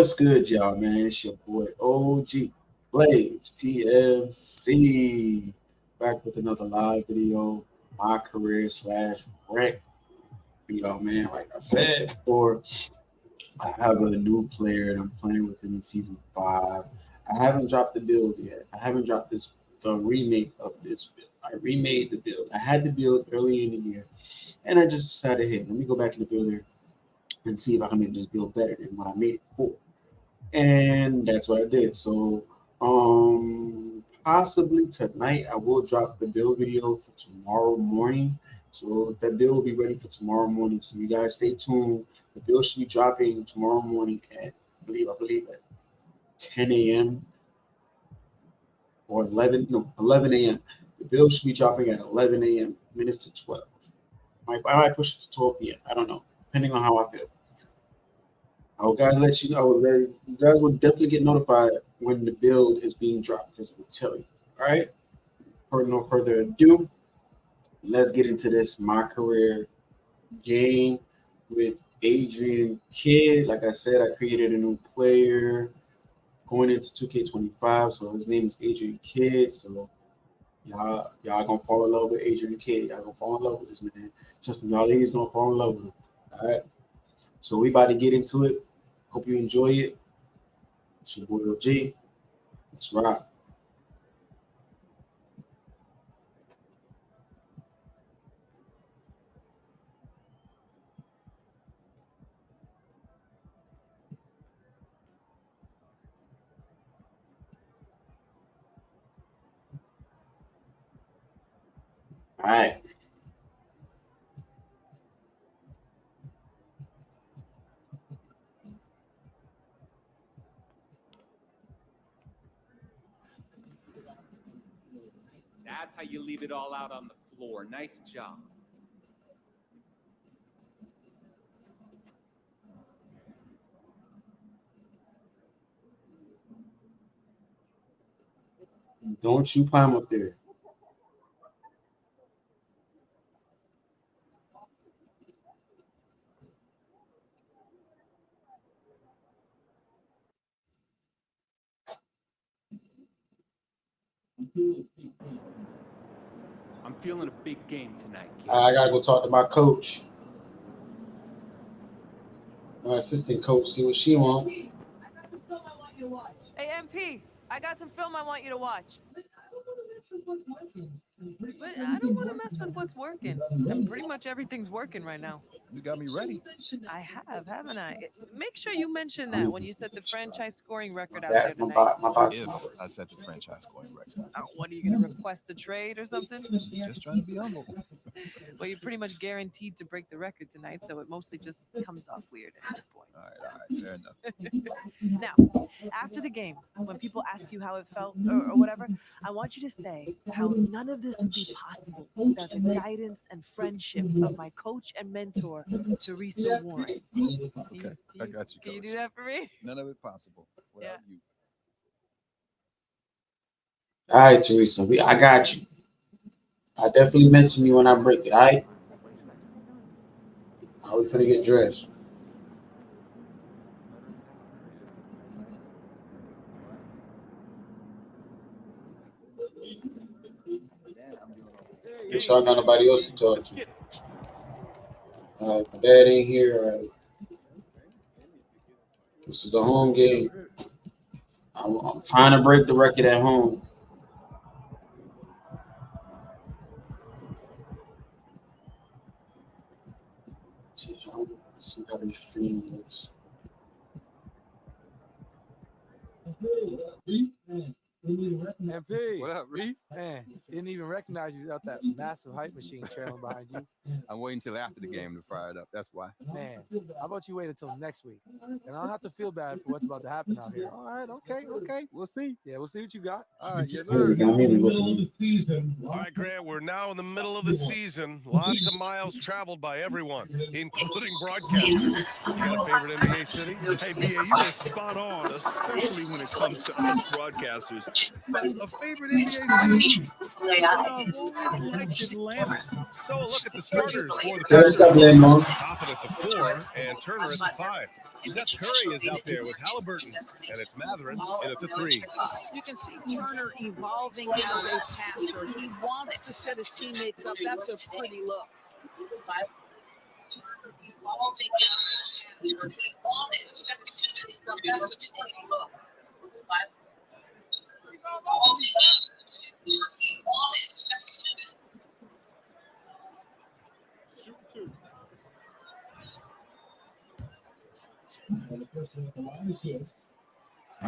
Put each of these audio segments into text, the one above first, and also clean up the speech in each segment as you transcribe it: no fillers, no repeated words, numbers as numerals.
What's good, y'all, man? It's your boy OG Blaze TMC back with another live video, my career slash rank for y'all, man. Like I said before, I have a new player and I'm playing with him in season 5. I haven't dropped the build yet. I haven't dropped the remake of this build. I remade the build. I had the build early in the year, and I just decided, hey, let me go back in the builder and see if I can make this build better than what I made it for. And that's what I did. So possibly tonight I will drop the build video for tomorrow morning. So that build will be ready for tomorrow morning. So you guys stay tuned. The build should be dropping tomorrow morning at I believe at 10 a.m. or 11 a.m. The build should be dropping at 11 a.m. minutes to 12. I might push it to 12 p.m. I don't know, depending on how I feel. I will guys let you know. You guys will definitely get notified when the build is being dropped because it will tell you. All right. For no further ado, let's get into this my career game with Adrian Kidd. Like I said, I created a new player going into 2K25. So his name is Adrian Kidd. So y'all gonna fall in love with Adrian Kidd. Y'all gonna fall in love with this man. Trust me, y'all ladies gonna fall in love with him. All right. So we about to get into it. Hope you enjoy it. It's your boy OG. Let's rock. All right. That's how you leave it all out on the floor. Nice job. Don't you climb up there. I'm feeling a big game tonight, kid. I gotta go talk to my coach. My assistant coach, see what she wants. Hey, MP, I got some film I want you to watch. But I don't want to mess with what's working. And pretty much everything's working right now. You got me ready. I have, haven't I? Make sure you mention that when you set the franchise scoring record out Yeah, there tonight. my box. If I set the franchise scoring record. Oh, what are you going to request a trade or something? Just trying to be humble. Well, you're pretty much guaranteed to break the record tonight, so it mostly just comes off weird at this point. All right, fair enough. Now, after the game, when people ask you how it felt or whatever, I want you to say how none of this would be possible without the guidance and friendship of my coach and mentor, Teresa Warren. Okay, I got you, Can you Coach. do that for me? None of it possible without you. All right, Teresa. I got you. I definitely mention you when I break it. All right. How we finna get dressed? Make sure I got nobody else to talk to. My dad ain't here. All right. This is a home game. I'm trying to break the record at home. See how the stream looks. MP, What up, Reese? man, didn't even recognize you without that massive hype machine trailing behind you. I'm waiting till after the game to fire it up. That's why. Man, how about you wait until next week? And I don't have to feel bad for what's about to happen out here. All right, okay. We'll see. Yeah, we'll see what you got. All right, yes, Hey, you sir. got me with All right, Grant, we're now in the middle of the season. Lots of miles traveled by everyone, including broadcasters. You got a favorite NBA city? Hey, BA, you are spot on, especially when it comes to us broadcasters. But a favorite NBA city? I've always liked Atlanta. So a look at the starters for the Let's stop Pacers. playing, Mom. Toppin at the 4 and Turner at the 5. Seth Curry is out there with Halliburton, and it's Matherin in at the 3. You can see Turner evolving as a passer. He wants to set his teammates up. That's a pretty look. Shoot 2.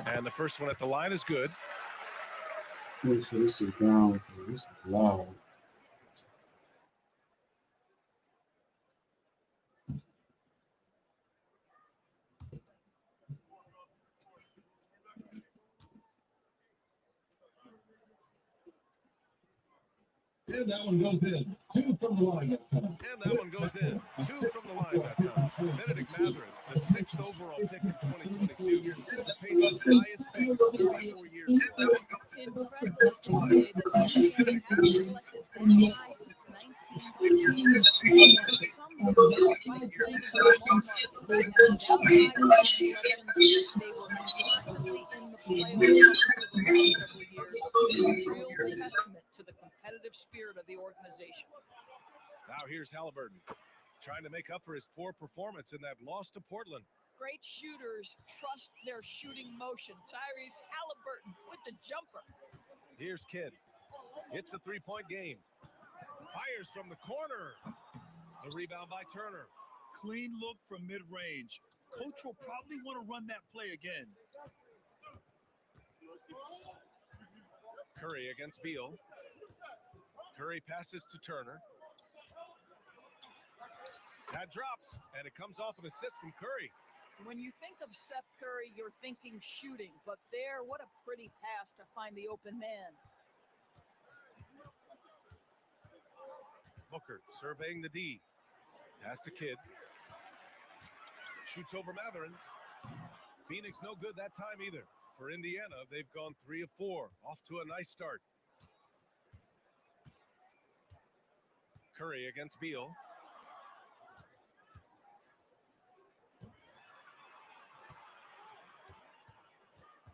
And the first one at the line is good. This is down. This is loud. And that one goes in. 2 from the line that time. And that one goes in. 2 from the line that time. Benedict Matherin, the 6th overall pick in 2022. The Pacers' highest pick in 34 years. Incredible teammate that the NBA hasn't selected that high since 1988. And somehow, despite playing in a small market, they had never high draft selections. They were consistently in the playoffs up until the last several years. A real testament to the competitive spirit of the organization. Now here's Halliburton, trying to make up for his poor performance in that loss to Portland. Great shooters trust their shooting motion. Tyrese Halliburton with the jumper. Here's Kidd. It's a 3-point game. Fires from the corner. The rebound by Turner. Clean look from mid-range. Coach will probably want to run that play again. Curry against Beal. Curry passes to Turner. That drops, and it comes off an assist from Curry. When you think of Seth Curry, you're thinking shooting, but there, what a pretty pass to find the open man. Booker surveying the D. Pass to Kidd. Shoots over Matherin. Phoenix no good that time either. For Indiana, they've gone 3 of 4. Off to a nice start. Curry against Beal.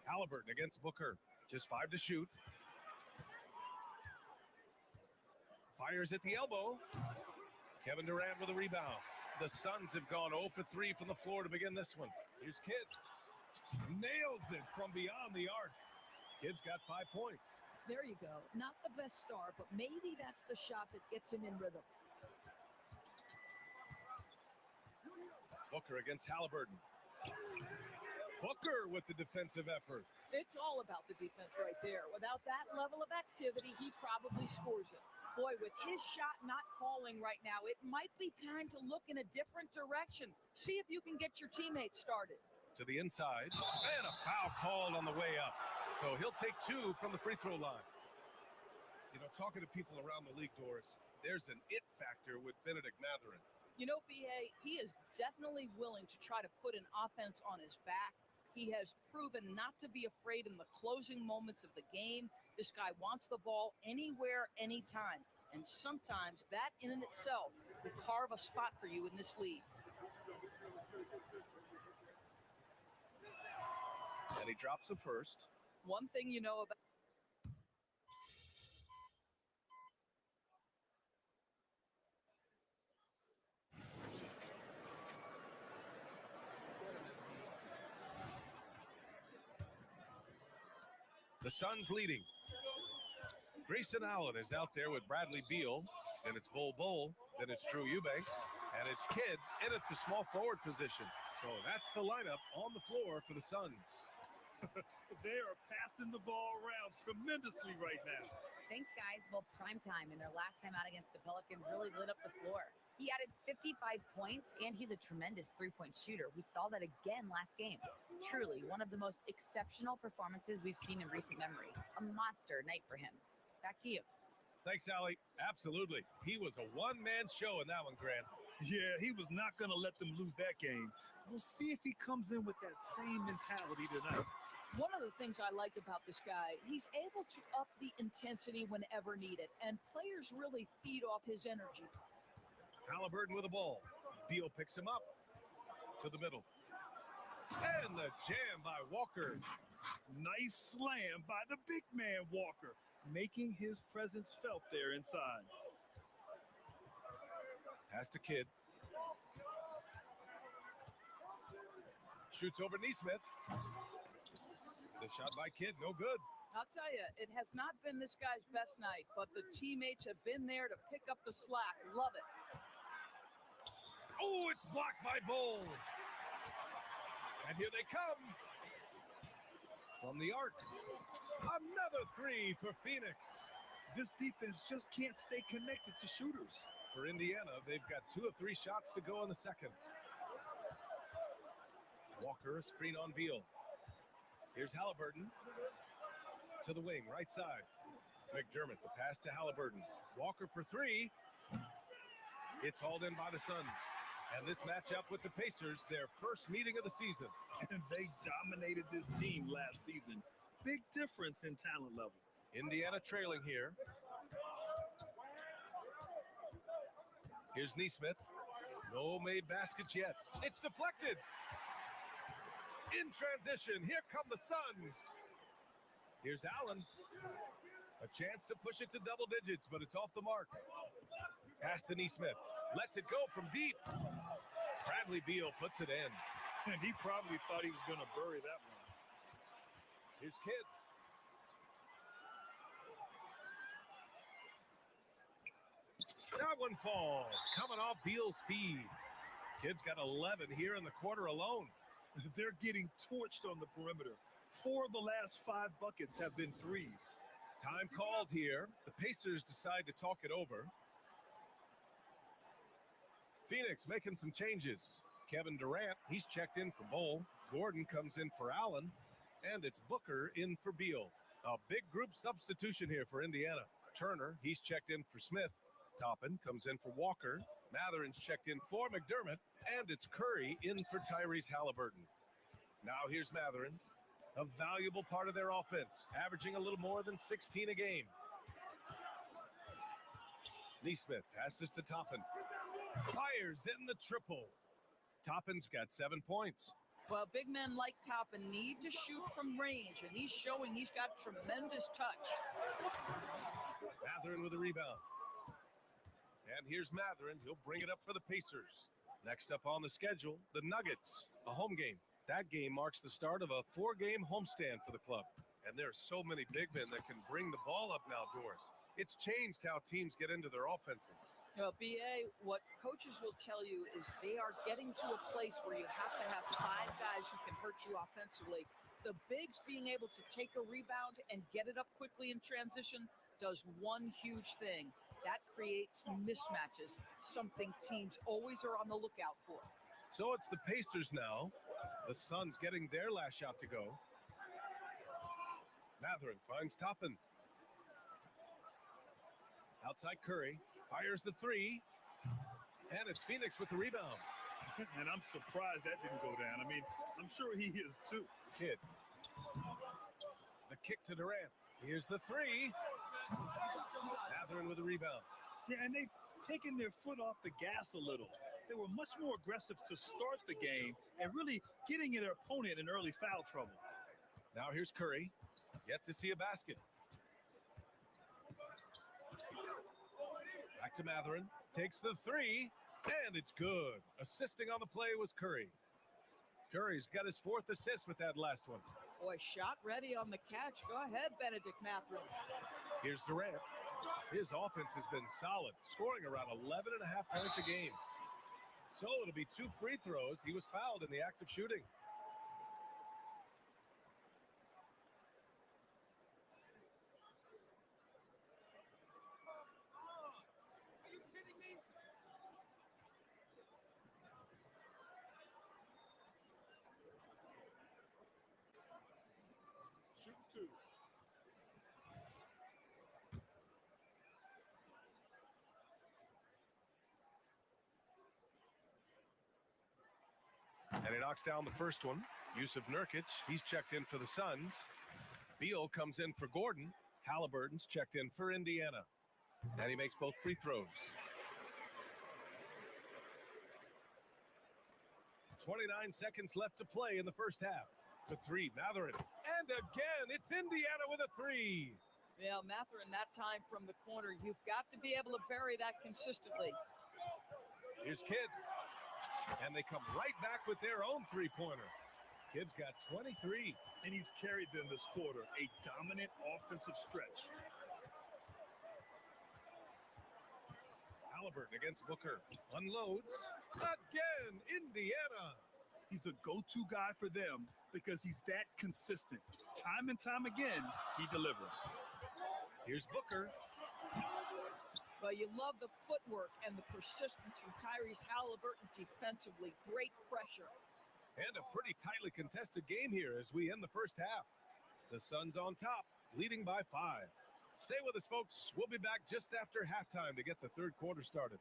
Halliburton against Booker. Just 5 to shoot. Fires at the elbow. Kevin Durant with a rebound. The Suns have gone 0 for 3 from the floor to begin this one. Here's Kidd. Nails it from beyond the arc. Kidd's got 5 points. There you go. Not the best start, but maybe that's the shot that gets him in rhythm. Booker against Halliburton. Booker with the defensive effort. It's all about the defense right there. Without that level of activity, he probably scores it. Boy, with his shot not falling right now, it might be time to look in a different direction. See if you can get your teammates started. To the inside, and a foul called on the way up. So he'll take 2 from the free throw line. You know, talking to people around the league, Doris, there's an it factor with Benedict Matherin. You know, B.A., he is definitely willing to try to put an offense on his back. He has proven not to be afraid in the closing moments of the game. This guy wants the ball anywhere, anytime. And sometimes that in and itself will carve a spot for you in this league. And he drops the first. One thing you know about The Suns leading. Grayson Allen is out there with Bradley Beal. Then it's Bol, then it's Drew Eubanks, and it's Kidd in at the small forward position. So that's the lineup on the floor for the Suns. They are passing the ball around tremendously right now. Thanks, guys. Well, prime time and their last time out against the Pelicans really lit up the floor. He added 55 points, and he's a tremendous three-point shooter. We saw that again last game. Truly, one of the most exceptional performances we've seen in recent memory. A monster night for him. Back to you. Thanks, Allie. Absolutely. He was a one-man show in that one, Grant. Yeah, he was not going to let them lose that game. We'll see if he comes in with that same mentality tonight. One of the things I like about this guy, he's able to up the intensity whenever needed, and players really feed off his energy. Halliburton with the ball. Beal picks him up to the middle. And the jam by Walker. Nice slam by the big man Walker, making his presence felt there inside. Pass to Kidd. Shoots over Neesmith. The shot by Kidd, no good. I'll tell you, it has not been this guy's best night, but the teammates have been there to pick up the slack. Love it. Oh, it's blocked by Bull. And here they come. From the arc. Another three for Phoenix. This defense just can't stay connected to shooters. For Indiana, they've got 2 of 3 shots to go in the second. Walker, a screen on Beal. Here's Halliburton. To the wing, right side. McDermott, the pass to Halliburton. Walker for 3. It's hauled in by the Suns. And this matchup with the Pacers, their first meeting of the season. And they dominated this team last season. Big difference in talent level. Indiana trailing here. Here's Neesmith. No made baskets yet. It's deflected. In transition, here come the Suns. Here's Allen. A chance to push it to double digits, but it's off the mark. Pass to Neesmith. Lets it go from deep. Bradley Beal puts it in. And he probably thought he was going to bury that one. Here's Kidd. That one falls. Coming off Beal's feed. Kidd's got 11 here in the quarter alone. They're getting torched on the perimeter. 4 of the last 5 buckets have been threes. Time called here. The Pacers decide to talk it over. Phoenix making some changes. Kevin Durant, he's checked in for Bull. Gordon comes in for Allen. And it's Booker in for Beal. A big group substitution here for Indiana. Turner, he's checked in for Smith. Toppin comes in for Walker. Matherin's checked in for McDermott. And it's Curry in for Tyrese Halliburton. Now here's Matherin. A valuable part of their offense, averaging a little more than 16 a game. Neesmith passes to Toppin. Fires in the triple. Toppin's got 7 points. Well, big men like Toppin need to shoot from range, and he's showing he's got tremendous touch. Matherin with a rebound. And here's Matherin. He'll bring it up for the Pacers. Next up on the schedule, the Nuggets, a home game. That game marks the start of a 4-game homestand for the club. And there are so many big men that can bring the ball up now, Doris. It's changed how teams get into their offenses. Well, BA, what coaches will tell you is they are getting to a place where you have to have 5 guys who can hurt you offensively. The bigs being able to take a rebound and get it up quickly in transition does one huge thing. That creates mismatches, something teams always are on the lookout for. So it's the Pacers now. The Suns getting their last shot to go. Matherin finds Toppin. Outside Curry. Fires the 3. And it's Phoenix with the rebound. And I'm surprised that didn't go down. I mean, I'm sure he is too. Kidd. The kick to Durant. Here's the 3. Matherin with the rebound. Yeah, and they've taken their foot off the gas a little. They were much more aggressive to start the game and really getting their opponent in early foul trouble. Now here's Curry. Yet to see a basket. Back to Matherin. Takes the 3. And it's good. Assisting on the play was Curry. Curry's got his 4th assist with that last one. Boy, shot ready on the catch. Go ahead, Benedict Matherin. Here's Durant. His offense has been solid, scoring around 11.5 points a game. So it'll be 2 free throws. He was fouled in the act of shooting. Are you kidding me? Shoot 2. And he knocks down the first one. Yusuf Nurkic, he's checked in for the Suns. Beal comes in for Gordon. Halliburton's checked in for Indiana. And he makes both free throws. 29 seconds left to play in the first half. To three, Matherin. And again, it's Indiana with a three. Yeah, Matherin that time from the corner. You've got to be able to bury that consistently. Here's Kidd. And they come right back with their own three-pointer. Kidd's got 23. And he's carried them this quarter. A dominant offensive stretch. Halliburton against Booker. Unloads. Again, Indiana. He's a go-to guy for them because he's that consistent. Time and time again, he delivers. Here's Booker. Well, you love the footwork and the persistence from Tyrese Halliburton defensively. Great pressure. And a pretty tightly contested game here as we end the first half. The Suns on top, leading by 5. Stay with us, folks. We'll be back just after halftime to get the third quarter started.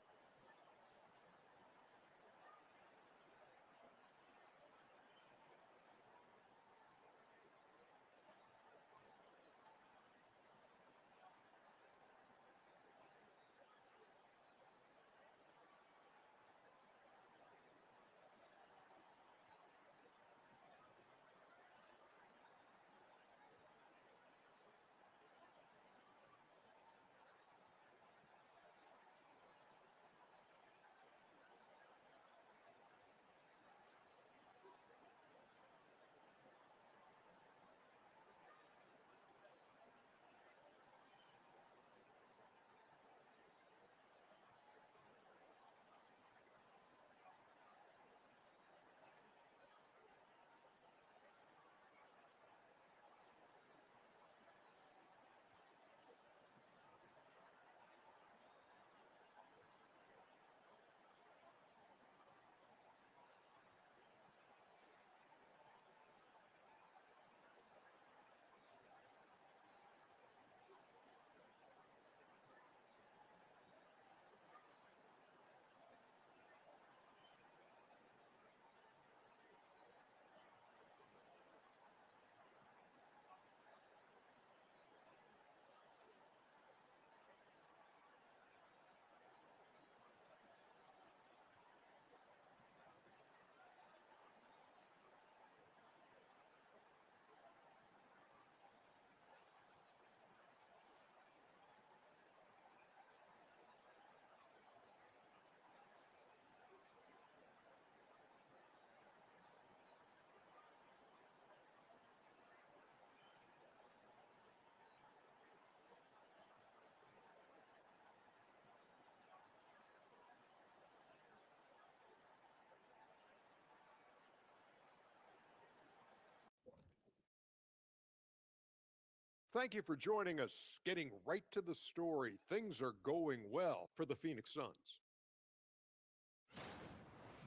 Thank you for joining us. Getting right to the story. Things are going well for the Phoenix Suns.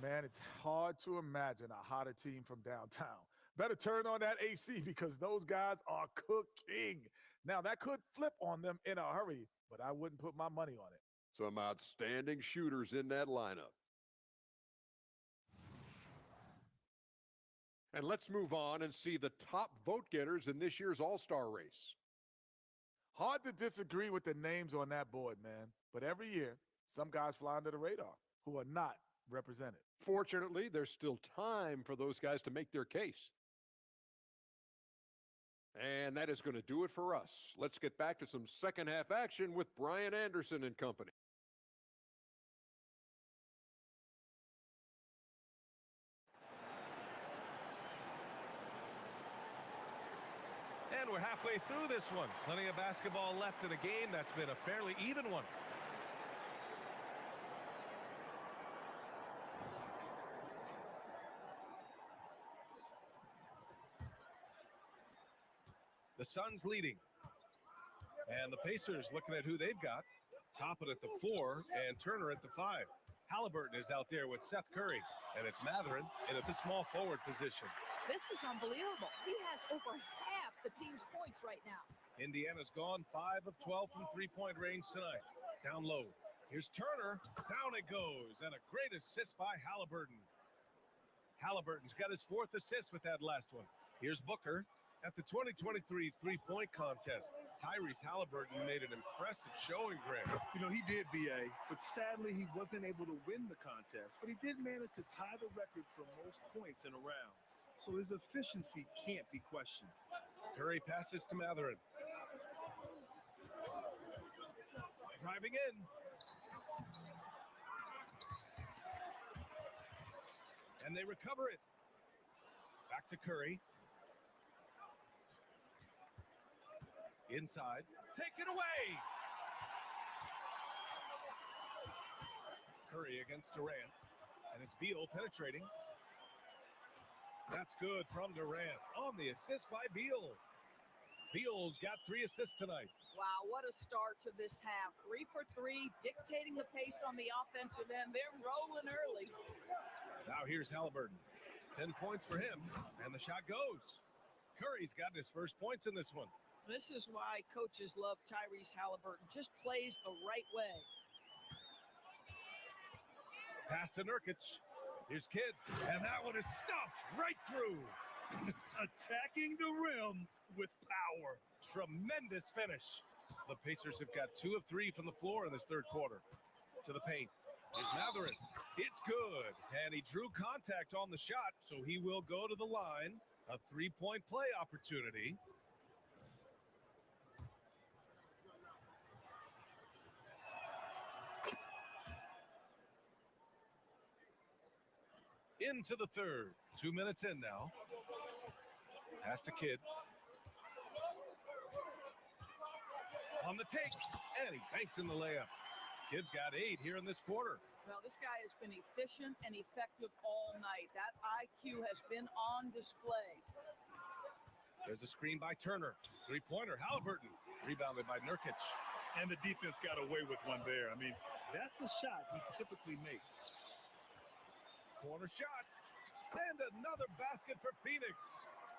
Man, it's hard to imagine a hotter team from downtown. Better turn on that AC because those guys are cooking. Now, that could flip on them in a hurry, but I wouldn't put my money on it. Some outstanding shooters in that lineup. And let's move on and see the top vote getters in this year's All-Star race. Hard to disagree with the names on that board, man. But every year, some guys fly under the radar who are not represented. Fortunately, there's still time for those guys to make their case. And that is going to do it for us. Let's get back to some second half action with Brian Anderson and company. And we're halfway through this one. Plenty of basketball left in a game that's been a fairly even one. The Suns leading. And the Pacers looking at who they've got. Toppin at the 4 and Turner at the 5. Halliburton is out there with Seth Curry. And it's Matherin in at the small forward position. This is unbelievable. He has over half the team's points right now. Indiana's gone 5 of 12 from three-point range tonight. Down low. Here's Turner. Down it goes. And a great assist by Halliburton. Halliburton's got his 4th assist with that last one. Here's Booker at the 2023 three-point contest. Tyrese Halliburton made an impressive showing, Greg. You know, he did, BA, but sadly he wasn't able to win the contest, but he did manage to tie the record for most points in a round. So his efficiency can't be questioned. Curry passes to Matherin. Driving in. And they recover it. Back to Curry. Inside. Take it away. Curry against Durant. And it's Beal penetrating. That's good from Durant on the assist by Beal. Beal's got 3 assists tonight. Wow, what a start to this half. 3 for 3, dictating the pace on the offensive end. They're rolling early. Now here's Halliburton. 10 points for him, and the shot goes. Curry's gotten his first points in this one. This is why coaches love Tyrese Halliburton. Just plays the right way. Pass to Nurkic. Here's Kidd, and that one is stuffed right through. Attacking the rim with power. Tremendous finish. The Pacers have got 2 of 3 from the floor in this third quarter. To the paint. Here's Matherin. It's good. And he drew contact on the shot, so he will go to the line. A 3-point play opportunity. Into the third. 2 minutes in now. Pass to Kidd. On the take, and he banks in the layup. Kidd's got 8 here in this quarter. Well, this guy has been efficient and effective all night. That IQ has been on display. There's a screen by Turner. 3-pointer, Halliburton. Rebounded by Nurkic. And the defense got away with one there. I mean, that's a shot he typically makes. Corner shot. And another basket for Phoenix.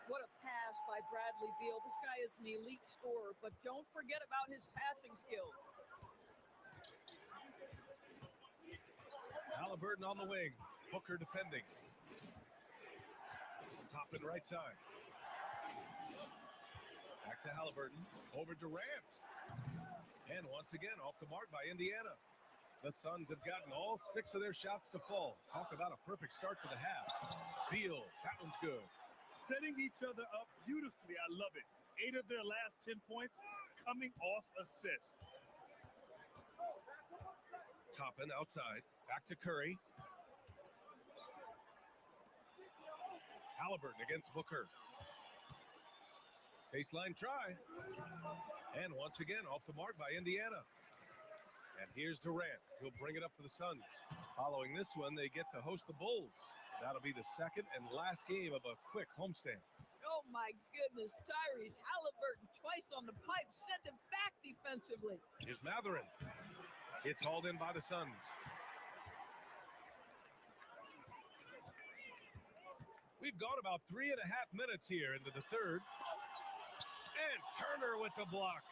What a pass by Bradley Beal. This guy is an elite scorer, but don't forget about his passing skills. Halliburton on the wing. Booker defending. Top and right side. Back to Halliburton. Over Durant. And once again, off the mark by Indiana. The Suns have gotten all 6 of their shots to fall. Talk about a perfect start to the half. Beal, that one's good. Setting each other up beautifully. I love it. 8 of their last 10 points coming off assist. Toppin outside. Back to Curry. Halliburton against Booker. Baseline try. And once again, off the mark by Indiana. And here's Durant. He'll bring it up for the Suns. Following this one, they get to host the Bulls. That'll be the second and last game of a quick homestand. Oh, my goodness. Tyrese Halliburton twice on the pipe. Send him back defensively. Here's Matherin. It's hauled in by the Suns. We've gone about 3.5 minutes here into the third. And Turner with the block.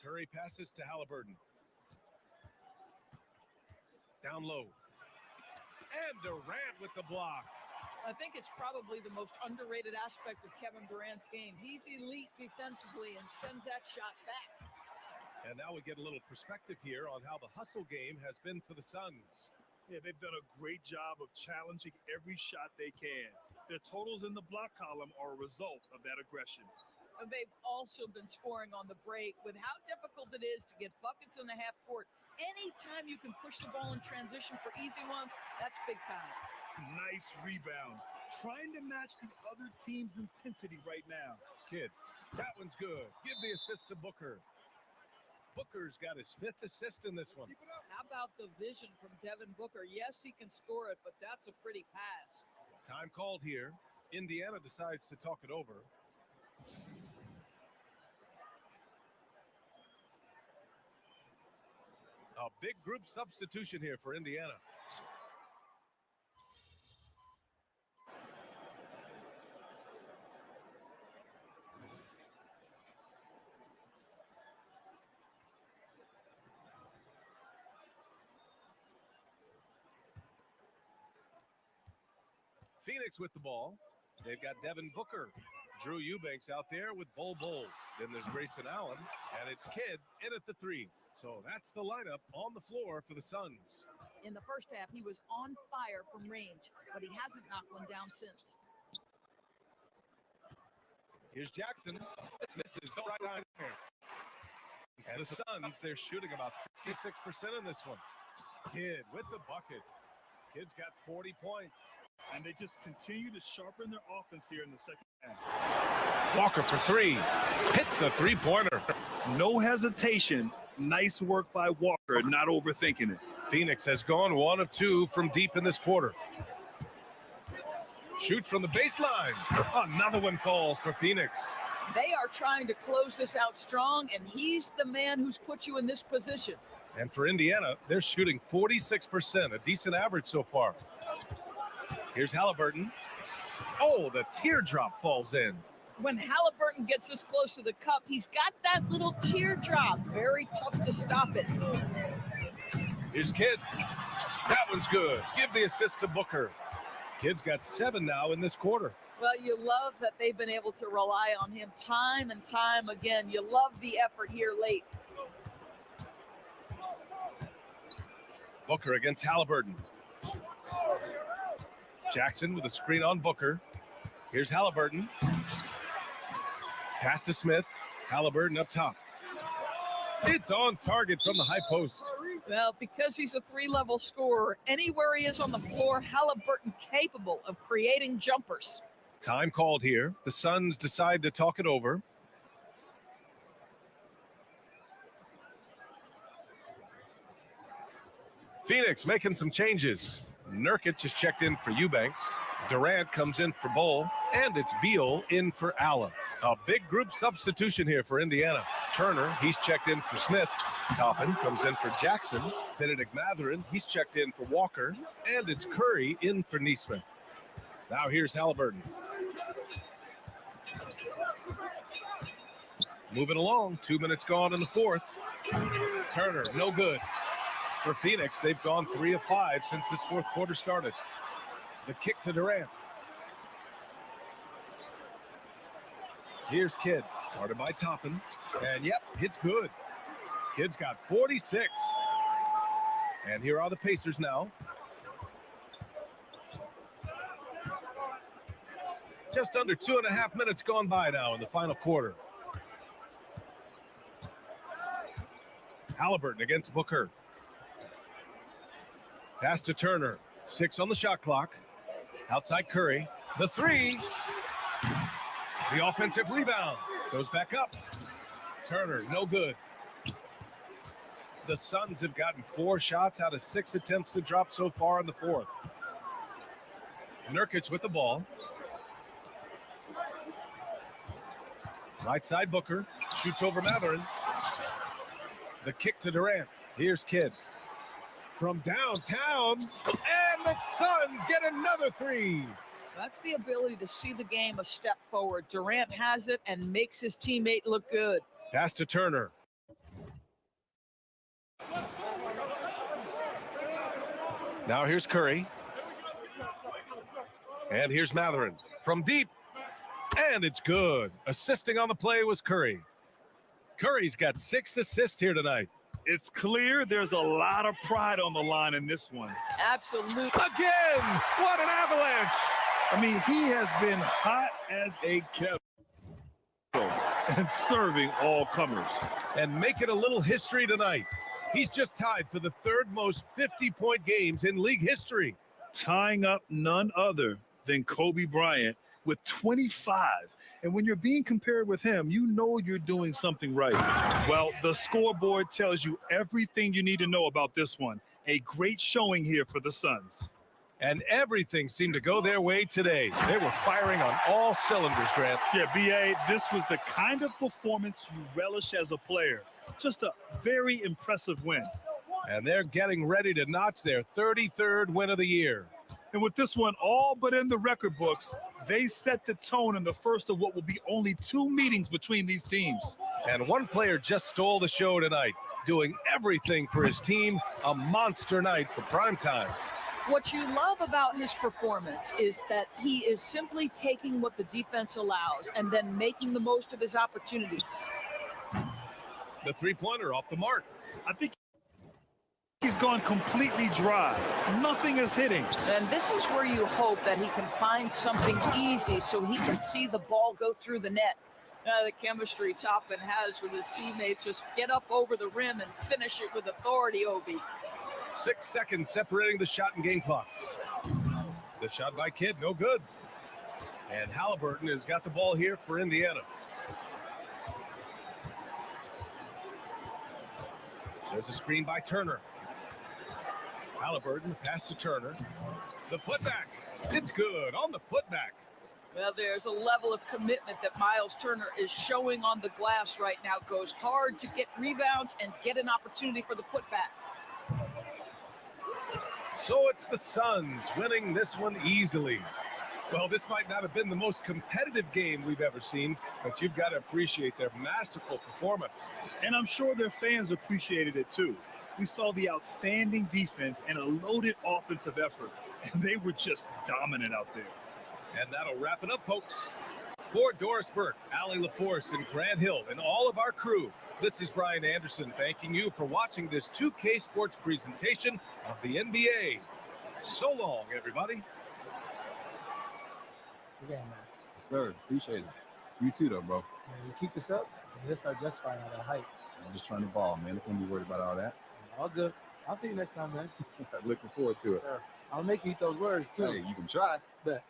Curry passes to Halliburton. Down low. And Durant with the block. I think it's probably the most underrated aspect of Kevin Durant's game. He's elite defensively and sends that shot back. And now we get a little perspective here on how the hustle game has been for the Suns. Yeah, they've done a great job of challenging every shot they can. Their totals in the block column are a result of that aggression. And they've also been scoring on the break. With how difficult it is to get buckets in the half court, anytime you can push the ball in transition for easy ones, that's big time. Nice rebound. Trying to match the other team's intensity right now. Kidd, that one's good. Give the assist to Booker. Booker's got his 5th assist in this one. How about the vision from Devin Booker? Yes, he can score it, but that's a pretty pass. Time called here. Indiana decides to talk it over. A big group substitution here for Indiana. Phoenix with the ball. They've got Devin Booker. Drew Eubanks out there with Bull. Then there's Grayson Allen, and it's Kidd in at the 3. So that's the lineup on the floor for the Suns. In the first half, he was on fire from range, but he hasn't knocked one down since. Here's Jackson. Misses right on there. And the Suns, they're shooting about 56% in this one. Kidd with the bucket. Kidd's got 40 points. And they just continue to sharpen their offense here in the second half. Walker for 3. Hits a three-pointer. No hesitation. Nice work by Walker, not overthinking it. Phoenix has gone 1 of 2 from deep in this quarter. Shoot from the baseline. Another one falls for Phoenix. They are trying to close this out strong, and he's the man who's put you in this position. And for Indiana, they're shooting 46%, a decent average so far. Here's Halliburton. Oh, the teardrop falls in. When Halliburton gets this close to the cup, he's got that little teardrop. Very tough to stop it. Here's Kidd. That one's good. Give the assist to Booker. Kidd's got 7 now in this quarter. Well, you love that they've been able to rely on him time and time again. You love the effort here late. Booker against Halliburton. Jackson with a screen on Booker. Here's Halliburton. Pass to Smith. Halliburton up top. It's on target from the high post. Well, because he's a 3-level scorer, anywhere he is on the floor, Halliburton capable of creating jumpers. Time called here. The Suns decide to talk it over. Phoenix making some changes. Nurkic is checked in for Eubanks. Durant comes in for Bull, and it's Beal in for Allen. A big group substitution here for Indiana. Turner, he's checked in for Smith. Toppin comes in for Jackson. Benedict Mathurin, he's checked in for Walker. And it's Curry in for Nesmith. Now here's Halliburton. Moving along, 2 minutes gone in the fourth. Turner, no good. For Phoenix, they've gone 3 of 5 since this fourth quarter started. The kick to Durant. Here's Kidd, guarded by Toppin. And yep, it's good. Kidd's got 46. And here are the Pacers now. Just under 2.5 minutes gone by now in the final quarter. Halliburton against Booker. Pass to Turner. 6 on the shot clock. Outside Curry. The 3. The offensive rebound. Goes back up. Turner, no good. The Suns have gotten 4 shots out of 6 attempts to drop so far in the fourth. Nurkic with the ball. Right side Booker. Shoots over Mathurin. The kick to Durant. Here's Kidd. From downtown, and the Suns get another 3. That's the ability to see the game a step forward. Durant has it and makes his teammate look good. Pass to Turner. Now here's Curry. And here's Mathurin from deep. And it's good. Assisting on the play was Curry. Curry's got 6 assists here tonight. It's clear there's a lot of pride on the line in this one. Absolutely. Again, what an avalanche. I mean, he has been hot as a kettle and serving all comers. And making a little history tonight. He's just tied for the 3rd most 50-point games in league history. Tying up none other than Kobe Bryant with 25. And when you're being compared with him, you know you're doing something right. Well, the scoreboard tells you everything you need to know about this one. A great showing here for the Suns. And everything seemed to go their way today. They were firing on all cylinders, Grant. Yeah, B.A., this was the kind of performance you relish as a player. Just a very impressive win. And they're getting ready to notch their 33rd win of the year. And with this one all but in the record books, they set the tone in the first of what will be only 2 meetings between these teams. And one player just stole the show tonight, doing everything for his team. A monster night for primetime. What you love about his performance is that he is simply taking what the defense allows and then making the most of his opportunities. The three-pointer off the mark. I think he's gone completely dry. Nothing is hitting. And this is where you hope that he can find something easy so he can see the ball go through the net. The chemistry Toppin has with his teammates, just get up over the rim and finish it with authority, Obi. 6 seconds separating the shot and game clocks. The shot by Kidd, no good. And Halliburton has got the ball here for Indiana. There's a screen by Turner. Halliburton, pass to Turner. The putback. It's good on the putback. Well, there's a level of commitment that Miles Turner is showing on the glass right now. Goes hard to get rebounds and get an opportunity for the putback. So it's the Suns winning this one easily. Well, this might not have been the most competitive game we've ever seen, but you've got to appreciate their masterful performance. And I'm sure their fans appreciated it too. We saw the outstanding defense and a loaded offensive effort, and they were just dominant out there. And that'll wrap it up, folks. For Doris Burke, Allie LaForce, and Grant Hill, and all of our crew, this is Brian Anderson thanking you for watching this 2K Sports presentation of the NBA. So long, everybody. Yeah, man. Yes, sir. Appreciate it. You too, though, bro. Man, you keep this up, and you'll start justifying all that hype. I'm just trying to ball, man. I can't be worried about all that. All good. I'll see you next time, man. Looking forward to it. Sir, I'll make you eat those words, too. Hey, you can try. Bet.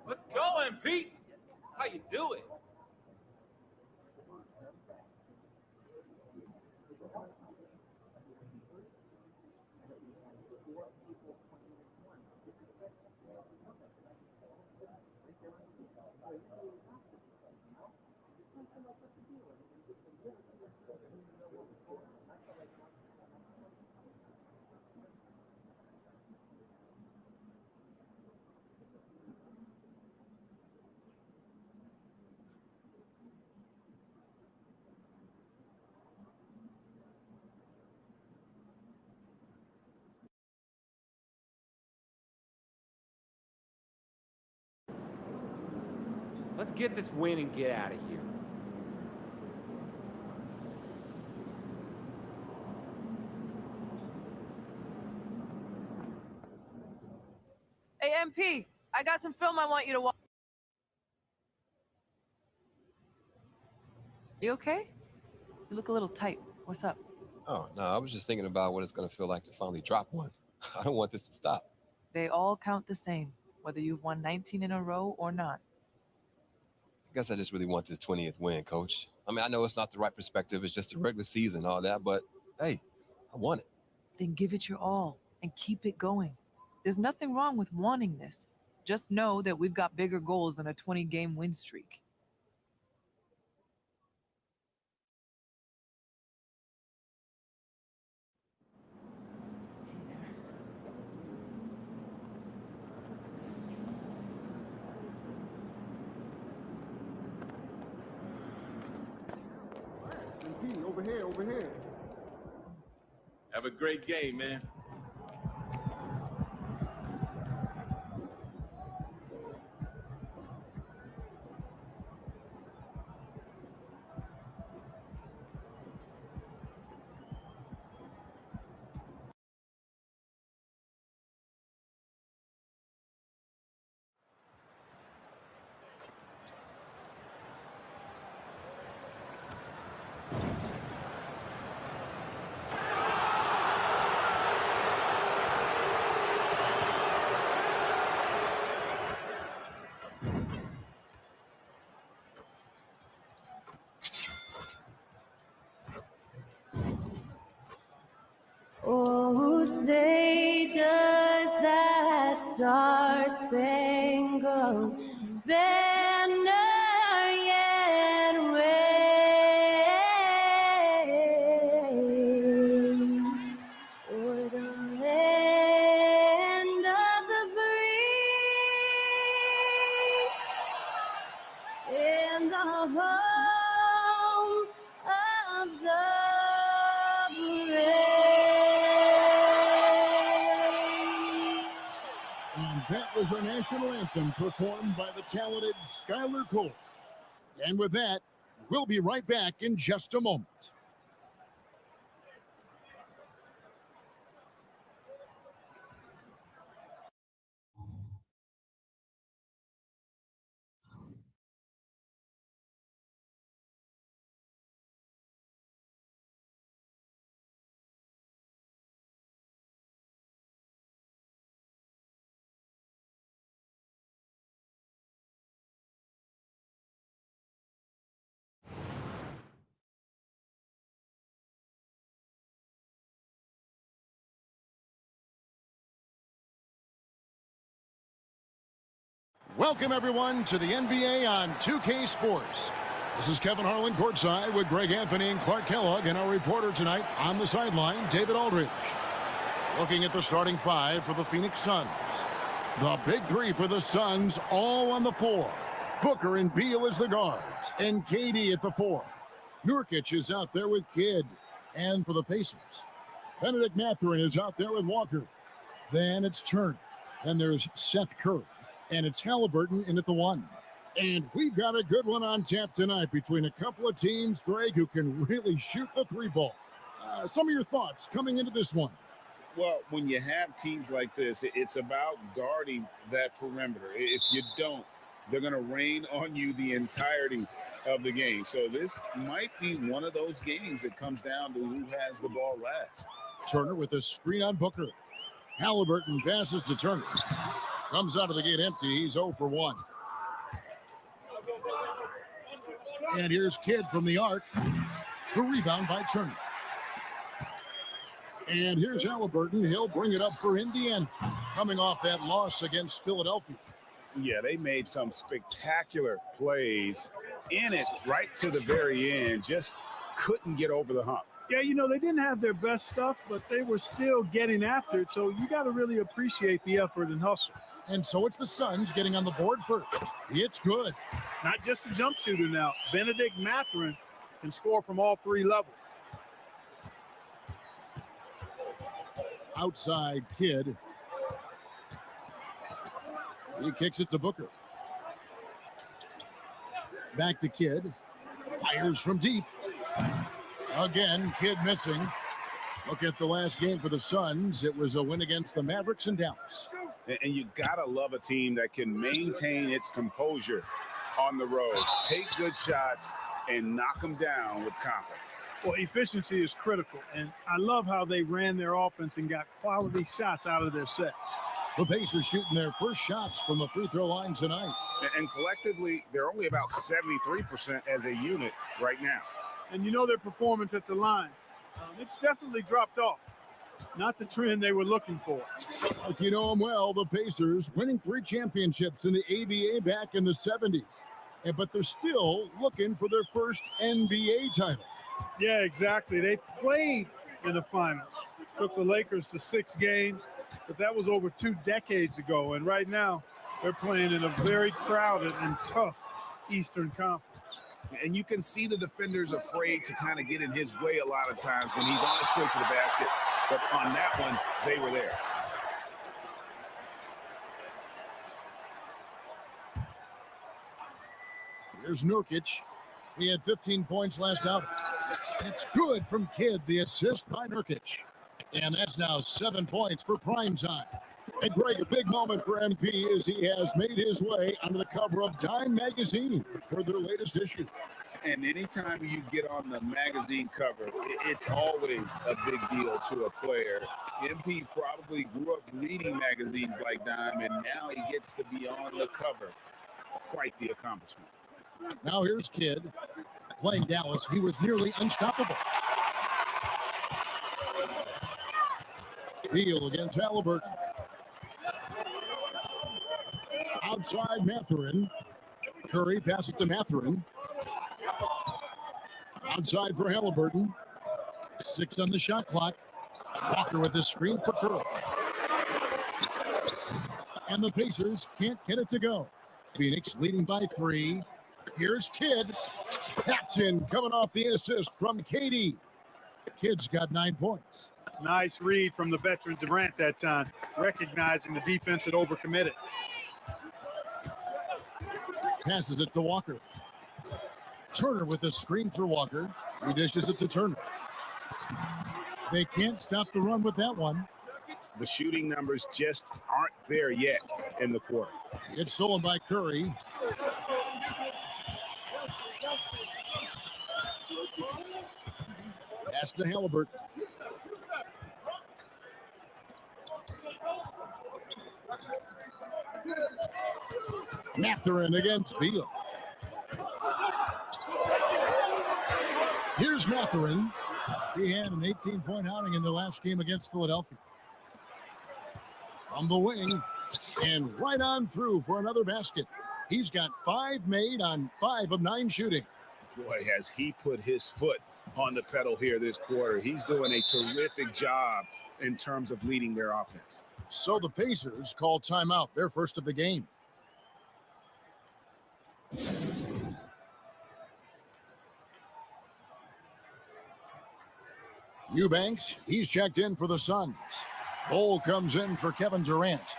Let's go, MP. That's how you do it. Let's get this win and get out of here. Hey, MP, I got some film I want you to watch. You okay? You look a little tight. What's up? Oh, no, I was just thinking about what it's going to feel like to finally drop one. I don't want this to stop. They all count the same. whether you've won 19 in a row or not. I guess I just really want this 20th win, Coach. I mean, I know it's not the right perspective. It's just a regular season and all that, but hey, I want it. Then give it your all and keep it going. There's nothing wrong with wanting this. Just know that we've got bigger goals than a 20-game win streak. Over here, over here. Have a great game, man. Oh, say does that star-spangled banner yet wave o'er the land of the free and the home of the And that was our national anthem performed by the talented Skylar Cole. And with that, we'll be right back in just a moment. Welcome, everyone, to the NBA on 2K Sports. This is Kevin Harlan courtside with Greg Anthony and Clark Kellogg, and our reporter tonight on the sideline, David Aldridge. Looking at the starting five for the Phoenix Suns. The big three for the Suns all on the floor. Booker and Beal as the guards, and KD at the four. Nurkic is out there with Kidd. And for the Pacers, Benedict Mathurin is out there with Walker. Then it's Turner. Then there's Seth Curry. And it's Halliburton in at the one. And we've got a good one on tap tonight between a couple of teams, Greg, who can really shoot the three ball. Some of your thoughts coming into this one. Well, when you have teams like this, it's about guarding that perimeter. If you don't, they're going to rain on you the entirety of the game. So this might be one of those games that comes down to who has the ball last. Turner with a screen on Booker. Halliburton passes to Turner. Comes out of the gate empty. He's 0 for 1. And here's Kidd from the arc. The rebound by Turner. And here's Halliburton. He'll bring it up for Indiana. Coming off that loss against Philadelphia. Yeah, they made some spectacular plays in it right to the very end. Just couldn't get over the hump. Yeah, you know, they didn't have their best stuff, but they were still getting after it. So you got to really appreciate the effort and hustle. And so it's the Suns getting on the board first. It's good. Not just a jump shooter now. Benedict Mathurin can score from all three levels. Outside Kidd. He kicks it to Booker. Back to Kidd. Fires from deep. Again, Kidd missing. Look at the last game for the Suns. It was a win against the Mavericks in Dallas. And you gotta love a team that can maintain its composure on the road. Take good shots and knock them down with confidence. Well, efficiency is critical, and I love how they ran their offense and got quality shots out of their sets. The Pacers shooting their first shots from the free throw line tonight. And collectively, they're only about 73% as a unit right now. And you know their performance at the line. It's definitely dropped off. Not the trend they were looking for. Like you know them well, the Pacers winning 3 championships in the ABA back in the 70s. But they're still looking for their first NBA title. Yeah, exactly. They've played in the finals. Took the Lakers to 6 games, but that was over 2 decades ago. And right now, they're playing in a very crowded and tough Eastern Conference. And you can see the defenders afraid to kind of get in his way a lot of times when he's on his way to the basket. But on that one, they were there. Here's Nurkic. He had 15 points last outing. It's good from Kidd, the assist by Nurkic. And that's now 7 points for prime time. And Greg, a big moment for MP as he has made his way onto the cover of Dime magazine for their latest issue. And anytime you get on the magazine cover, it's always a big deal to a player. MP probably grew up reading magazines like Dime, and now he gets to be on the cover. Quite the accomplishment. Now here's Kidd. Playing Dallas, he was nearly unstoppable. Beal against Halliburton. Outside Mathurin. Curry passes to Mathurin. Outside for Halliburton. 6 on the shot clock. Walker with the screen for Curry. And the Pacers can't get it to go. Phoenix leading by 3. Here's Kidd. That's in, coming off the assist from KD. Kidd's got 9 points. Nice read from the veteran Durant that time, recognizing the defense had overcommitted. Passes it to Walker. Turner with a screen for Walker. He dishes it to Turner. They can't stop the run with that one. The shooting numbers just aren't there yet in the quarter. It's stolen by Curry. Pass to Halliburton. Mathurin against Beal. Here's Mathurin. He had an 18-point outing in the last game against Philadelphia. From the wing and right on through for another basket. He's got 5 made on 5 of 9 shooting. Boy, has he put his foot on the pedal here this quarter. He's doing a terrific job in terms of leading their offense. So the Pacers call timeout, their first of the game. Eubanks, he's checked in for the Suns. Bol comes in for Kevin Durant.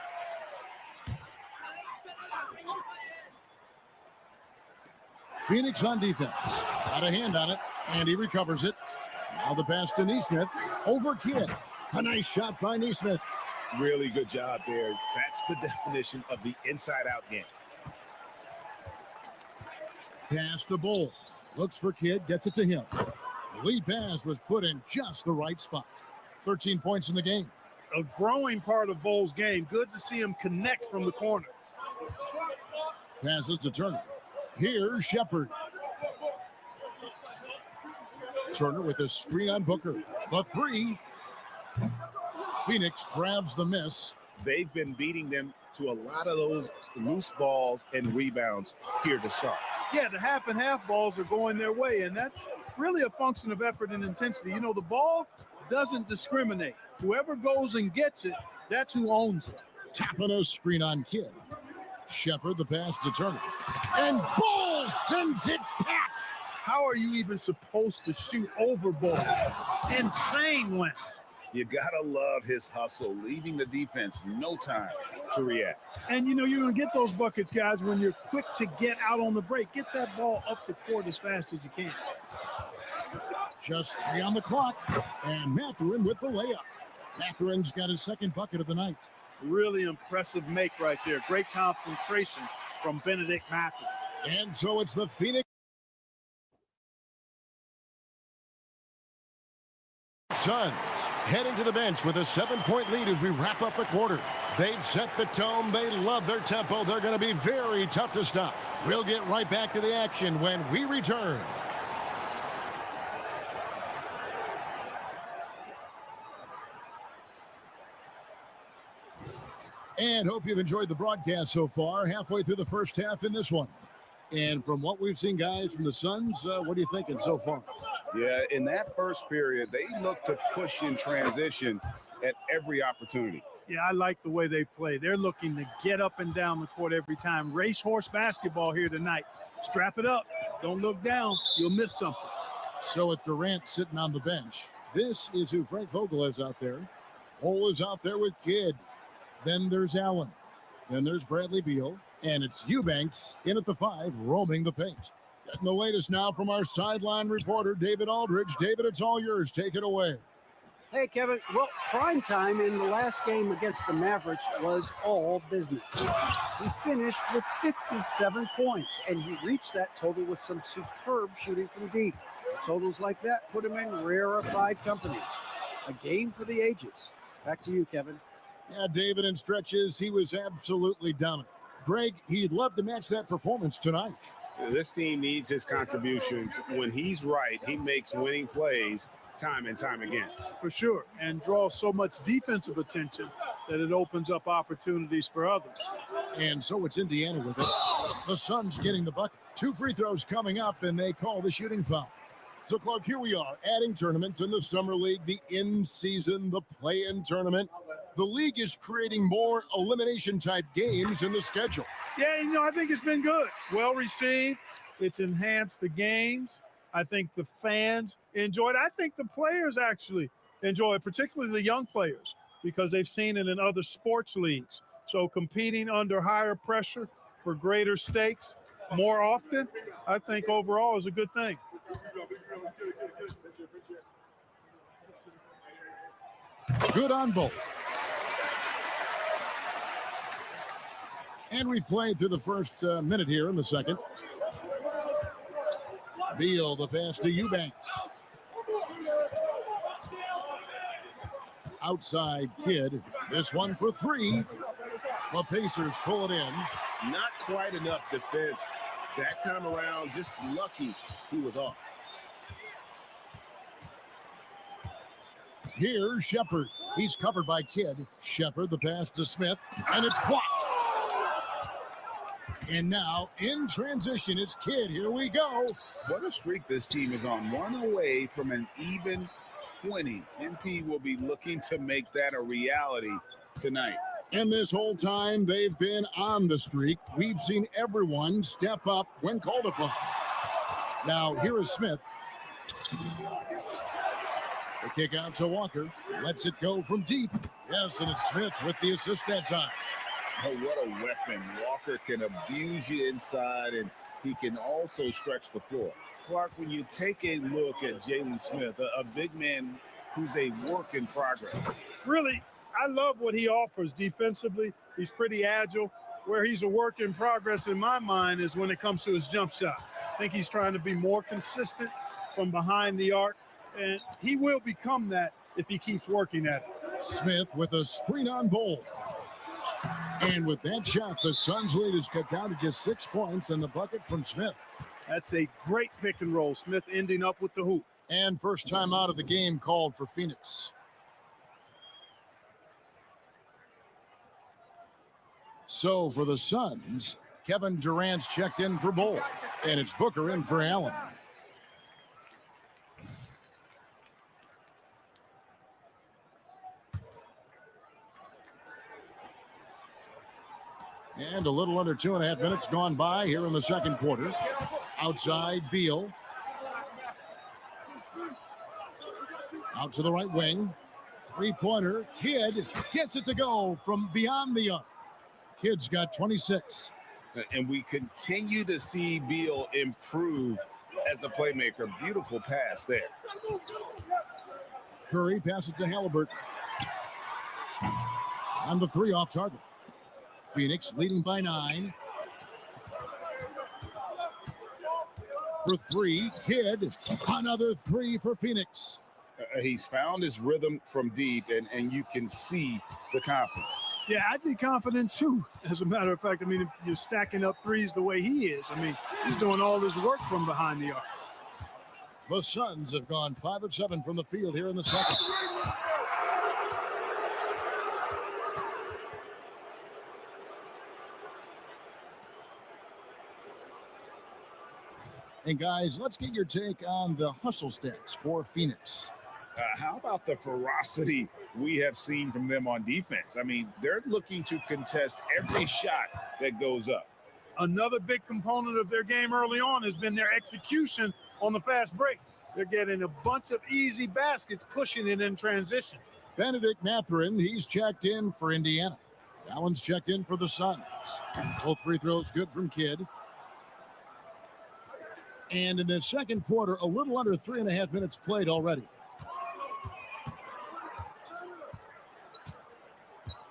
Phoenix on defense. Got a hand on it, and he recovers it. Now the pass to Nesmith. Over Kidd. A nice shot by Nesmith. Really good job there. That's the definition of the inside-out game. Pass to Bol. Looks for Kidd, gets it to him. The lead pass was put in just the right spot. 13 points in the game. A growing part of Bol's game. Good to see him connect from the corner. Passes to Turner. Here's Shepherd. Turner with a screen on Booker. The 3. Phoenix grabs the miss. They've been beating them to a lot of those loose balls and rebounds here to start. Yeah, the half and half balls are going their way, and that's really a function of effort and intensity. You know, the ball doesn't discriminate. Whoever goes and gets it, that's who owns it. Tapping a screen on Kidd. Shepherd, the pass to Turner. And Bol sends it back. How are you even supposed to shoot over Bol? Insane win. You gotta love his hustle, leaving the defense no time to react. And you know, you're gonna get those buckets, guys, when you're quick to get out on the break. Get that ball up the court as fast as you can. Just 3 on the clock, and Mathurin with the layup. Mathurin's got his second bucket of the night. Really impressive make right there. Great concentration from Benedict Mathurin. And so it's the Phoenix Suns heading to the bench with a 7-point lead as we wrap up the quarter. They've set the tone. They love their tempo. They're going to be very tough to stop. We'll get right back to the action when we return. And hope you've enjoyed the broadcast so far. Halfway through the first half in this one. And from what we've seen, guys, from the Suns, what are you thinking so far? Yeah, in that first period, they look to push in transition at every opportunity. Yeah, I like the way they play. They're looking to get up and down the court every time. Racehorse basketball here tonight. Strap it up. Don't look down. You'll miss something. So with Durant sitting on the bench, this is who Frank Vogel is out there. Ole is out there with Kidd. Then there's Allen. Then there's Bradley Beal. And it's Eubanks in at the 5, roaming the paint. Getting the latest now from our sideline reporter, David Aldridge. David, it's all yours. Take it away. Hey, Kevin. Well, prime time in the last game against the Mavericks was all business. He finished with 57 points, and he reached that total with some superb shooting from deep. Totals like that put him in rarefied company. A game for the ages. Back to you, Kevin. Yeah, David, in stretches, he was absolutely dominant. Greg, he'd love to match that performance tonight. This team needs his contributions. When he's right, he makes winning plays time and time again. For sure, and draws so much defensive attention that it opens up opportunities for others. And so it's Indiana with it. The Suns getting the bucket. 2 free throws coming up, and they call the shooting foul. So, Clark, here we are, adding tournaments in the Summer League, the in-season, the play-in tournament. The league is creating more elimination-type games in the schedule. Yeah, I think it's been good. Well received. It's enhanced the games. I think the fans enjoy it. I think the players actually enjoy it, particularly the young players, because they've seen it in other sports leagues. So competing under higher pressure for greater stakes more often, I think overall is a good thing. Good on both. And we've played through the first minute here in the second. Beal, the pass to Eubanks. Outside Kidd. This one for 3. The Pacers pull it in. Not quite enough defense that time around. Just lucky he was off. Here's Shepard. He's covered by Kidd. Shepard, the pass to Smith, and it's blocked. And now, in transition, it's Kidd. Here we go. What a streak this team is on. 1 away from an even 20. MP will be looking to make that a reality tonight. And this whole time, they've been on the streak. We've seen everyone step up when called upon. Now, here is Smith. The kick out to Walker. Lets it go from deep. Yes, and it's Smith with the assist that time. Oh, what a weapon. Walker can abuse you inside, and he can also stretch the floor. Clark, when you take a look at Jalen Smith, a big man who's a work in progress. Really, I love what he offers defensively. He's pretty agile. Where he's a work in progress in my mind is when it comes to his jump shot. I think he's trying to be more consistent from behind the arc, and he will become that if he keeps working at it. Smith with a screen on Bol. And with that shot, the Suns' lead is cut down to just 6 points and the bucket from Smith. That's a great pick and roll. Smith ending up with the hoop. And first time out of the game called for Phoenix. So for the Suns, Kevin Durant's checked in for Bol. And it's Booker in for Allen. And a little under 2.5 minutes gone by here in the second quarter. Outside, Beal. Out to the right wing. 3-pointer. Kidd gets it to go from beyond the arc. Kidd's got 26. And we continue to see Beal improve as a playmaker. Beautiful pass there. Curry passes to Halliburton. On the 3 off target. Phoenix leading by 9. For 3, Kidd. Another 3 for Phoenix. He's found his rhythm from deep, and you can see the confidence. Yeah, I'd be confident too. As a matter of fact, I mean, if you're stacking up threes the way he is, I mean, he's doing all his work from behind the arc. The Suns have gone 5 of 7 from the field here in the second. And guys, let's get your take on the hustle stats for Phoenix. How about the ferocity we have seen from them on defense? I mean, they're looking to contest every shot that goes up. Another big component of their game early on has been their execution on the fast break. They're getting a bunch of easy baskets, pushing it in transition. Benedict Mathurin, he's checked in for Indiana. Allen's checked in for the Suns. Both free throws good from Kidd. And in the second quarter, a little under 3.5 minutes played already.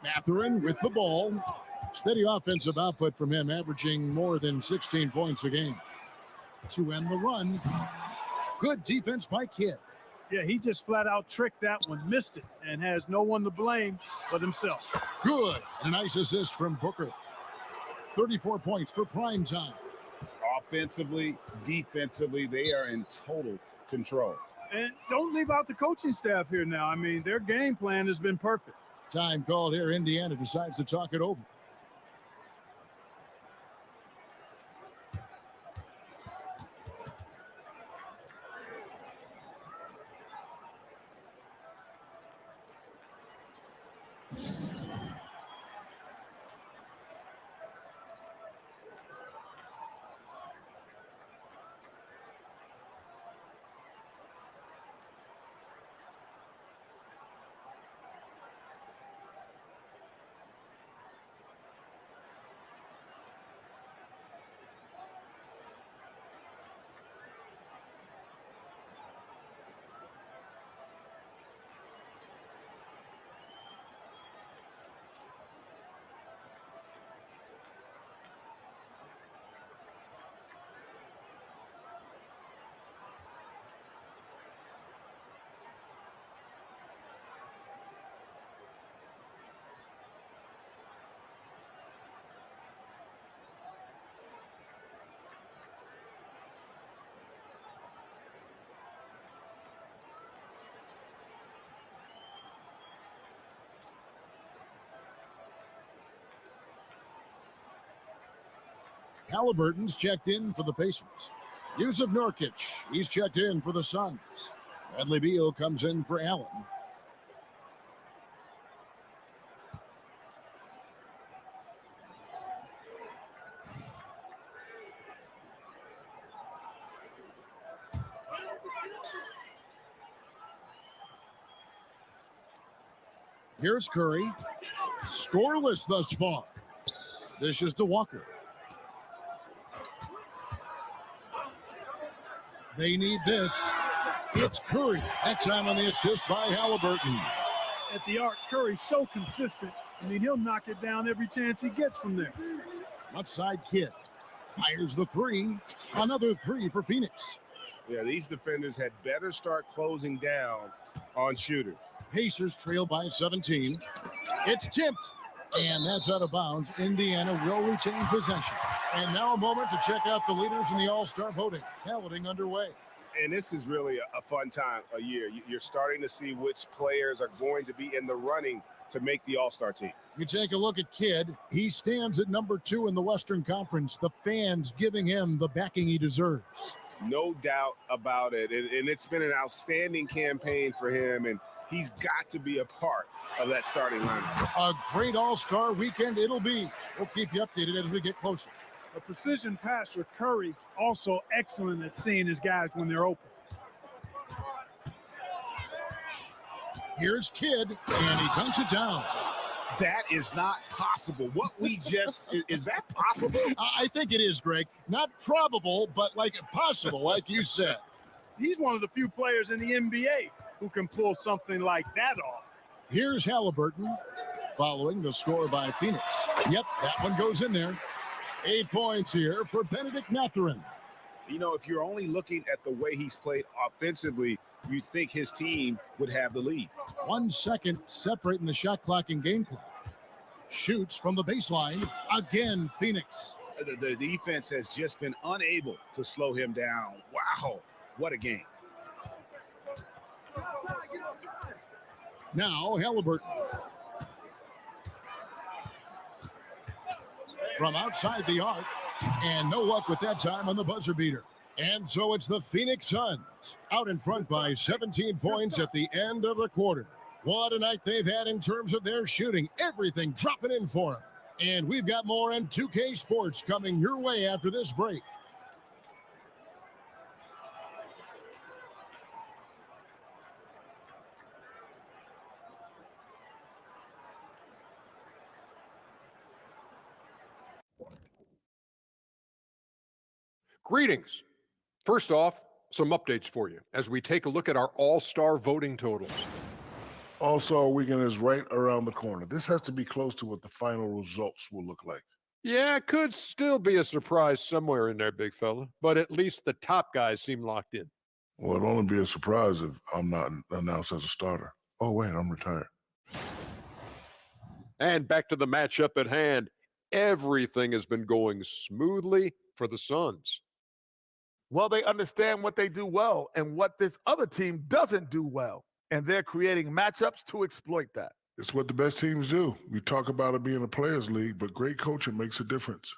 Mathurin with the ball. Steady offensive output from him, averaging more than 16 points a game. To end the run, good defense by Kidd. Yeah, he just flat out tricked that one, missed it, and has no one to blame but himself. Good. A nice assist from Booker. 34 points for prime time. Offensively, defensively, they are in total control. And don't leave out the coaching staff here now. I mean, their game plan has been perfect. Time called here. Indiana decides to talk it over. Halliburton's checked in for the Pacers. Yusuf Nurkic, he's checked in for the Suns. Bradley Beal comes in for Allen. Here's Curry. Scoreless thus far. This is to Walker. They need this. It's Curry. That time on the assist by Halliburton. At the arc, Curry's so consistent. I mean, he'll knock it down every chance he gets from there. Left side Kidd. Fires the three. Another three for Phoenix. Yeah, these defenders had better start closing down on shooters. Pacers trail by 17. It's tipped. And that's out of bounds. Indiana will retain possession. And now a moment to check out the leaders in the All-Star voting. Balloting underway. And this is really a fun time of year. You're starting to see which players are going to be in the running to make the All-Star team. You take a look at Kidd. He stands at number 2 in the Western Conference. The fans giving him the backing he deserves. No doubt about it. And it's been an outstanding campaign for him. And he's got to be a part of that starting lineup. A great All-Star weekend it'll be. We'll keep you updated as we get closer. A precision passer, Curry, also excellent at seeing his guys when they're open. Here's Kidd, and he dunks it down. That is not possible. What we just, is that possible? I think it is, Greg. Not probable, but like possible, like you said. He's one of the few players in the NBA who can pull something like that off. Here's Halliburton following the score by Phoenix. Yep, that one goes in there. 8 points here for Benedict Mathurin. You know, if you're only looking at the way he's played offensively, you'd think his team would have the lead. 1 second separating the shot clock and game clock. Shoots from the baseline. Again, Phoenix. The defense has just been unable to slow him down. Wow, what a game. Now Halliburton. From outside the arc. And no luck with that time on the buzzer beater. And so it's the Phoenix Suns out in front by 17 points at the end of the quarter. What a night they've had in terms of their shooting. Everything dropping in for them. And we've got more on 2K Sports coming your way after this break. Greetings. First off, some updates for you as we take a look at our all-star voting totals. All-Star Weekend is right around the corner. This has to be close to what the final results will look like. Yeah, it could still be a surprise somewhere in there, big fella, but at least the top guys seem locked in. Well, it'll only be a surprise if I'm not announced as a starter. Oh, wait, I'm retired. And back to the matchup at hand. Everything has been going smoothly for the Suns. Well, they understand what they do well and what this other team doesn't do well, and they're creating matchups to exploit that. It's what the best teams do. We talk about it being a players' league, but great coaching makes a difference.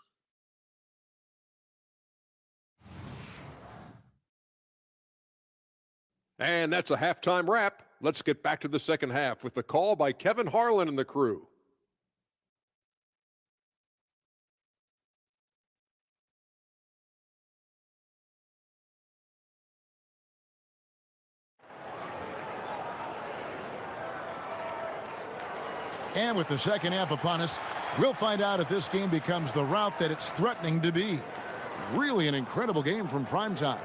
And that's a halftime wrap. Let's get back to the second half with the call by Kevin Harlan and the crew. And with the second half upon us, we'll find out if this game becomes the route that it's threatening to be. Really an incredible game from primetime.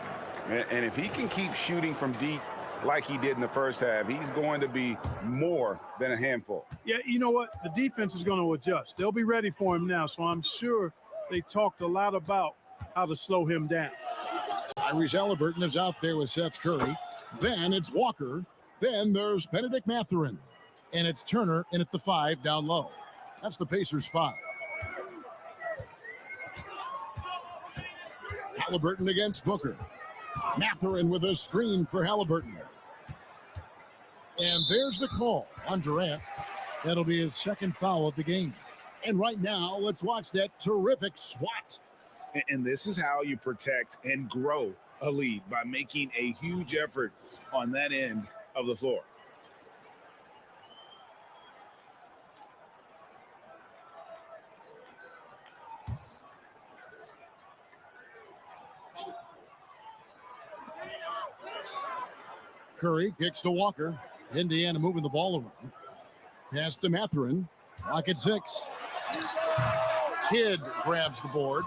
And if he can keep shooting from deep like he did in the first half, he's going to be more than a handful. Yeah, you know what? The defense is going to adjust. They'll be ready for him now, so I'm sure they talked a lot about how to slow him down. Tyrese Halliburton is out there with Seth Curry. Then it's Walker. Then there's Benedict Mathurin. And it's Turner in at the 5 down low. That's the Pacers' 5. Halliburton against Booker. Mathurin with a screen for Halliburton. And there's the call on Durant. That'll be his second foul of the game. And right now, let's watch that terrific swat. And this is how you protect and grow a lead, by making a huge effort on that end of the floor. Curry kicks to Walker. Indiana moving the ball around. Pass to Mathurin. Clock at 6. Kidd grabs the board.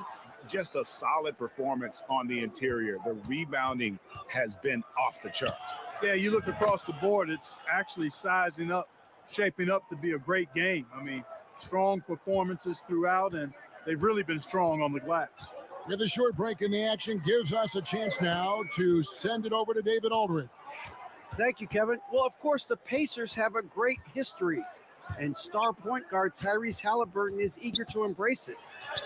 Just a solid performance on the interior. The rebounding has been off the charts. Yeah, you look across the board, it's actually sizing up, shaping up to be a great game. I mean, strong performances throughout, and they've really been strong on the glass. With a short break in the action, gives us a chance now to send it over to David Aldridge. Thank you, Kevin. Well, of course, the Pacers have a great history, and star point guard Tyrese Halliburton is eager to embrace it.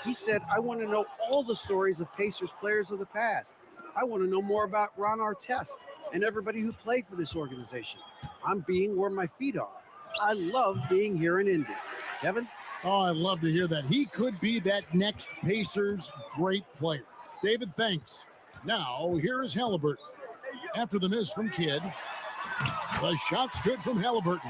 He said, I want to know all the stories of Pacers players of the past. I want to know more about Ron Artest and everybody who played for this organization. I'm being where my feet are. I love being here in Indy. Kevin? Oh, I love to hear that. He could be that next Pacers great player. David, thanks. Now, here is Halliburton. After the miss from Kidd, the shot's good from Halliburton.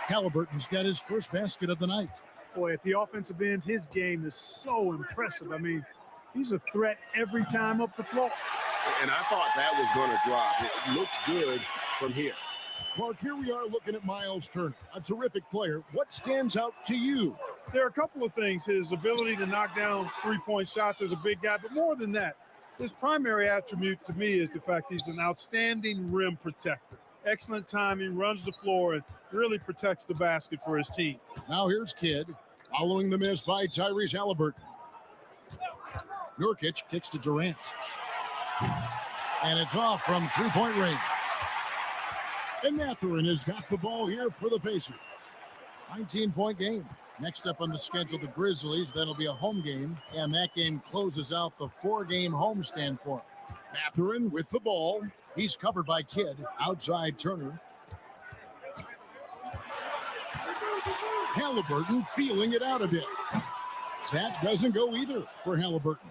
Halliburton's got his first basket of the night. Boy, at the offensive end, his game is so impressive. I mean, he's a threat every time up the floor. And I thought that was going to drop. It looked good from here. Clark, here we are looking at Miles Turner, a terrific player. What stands out to you? There are a couple of things. His ability to knock down three-point shots as a big guy, but more than that, his primary attribute to me is the fact he's an outstanding rim protector. Excellent timing, runs the floor, and really protects the basket for his team. Now here's Kidd, following the miss by Tyrese Halliburton. Nurkic kicks to Durant. And it's off from three-point range. And Mathurin has got the ball here for the Pacers. 19-point game. Next up on the schedule, the Grizzlies. That'll be a home game, and that game closes out the 4-game homestand for him. Mathurin with the ball. He's covered by Kidd. Outside Turner. Halliburton feeling it out a bit. That doesn't go either for Halliburton.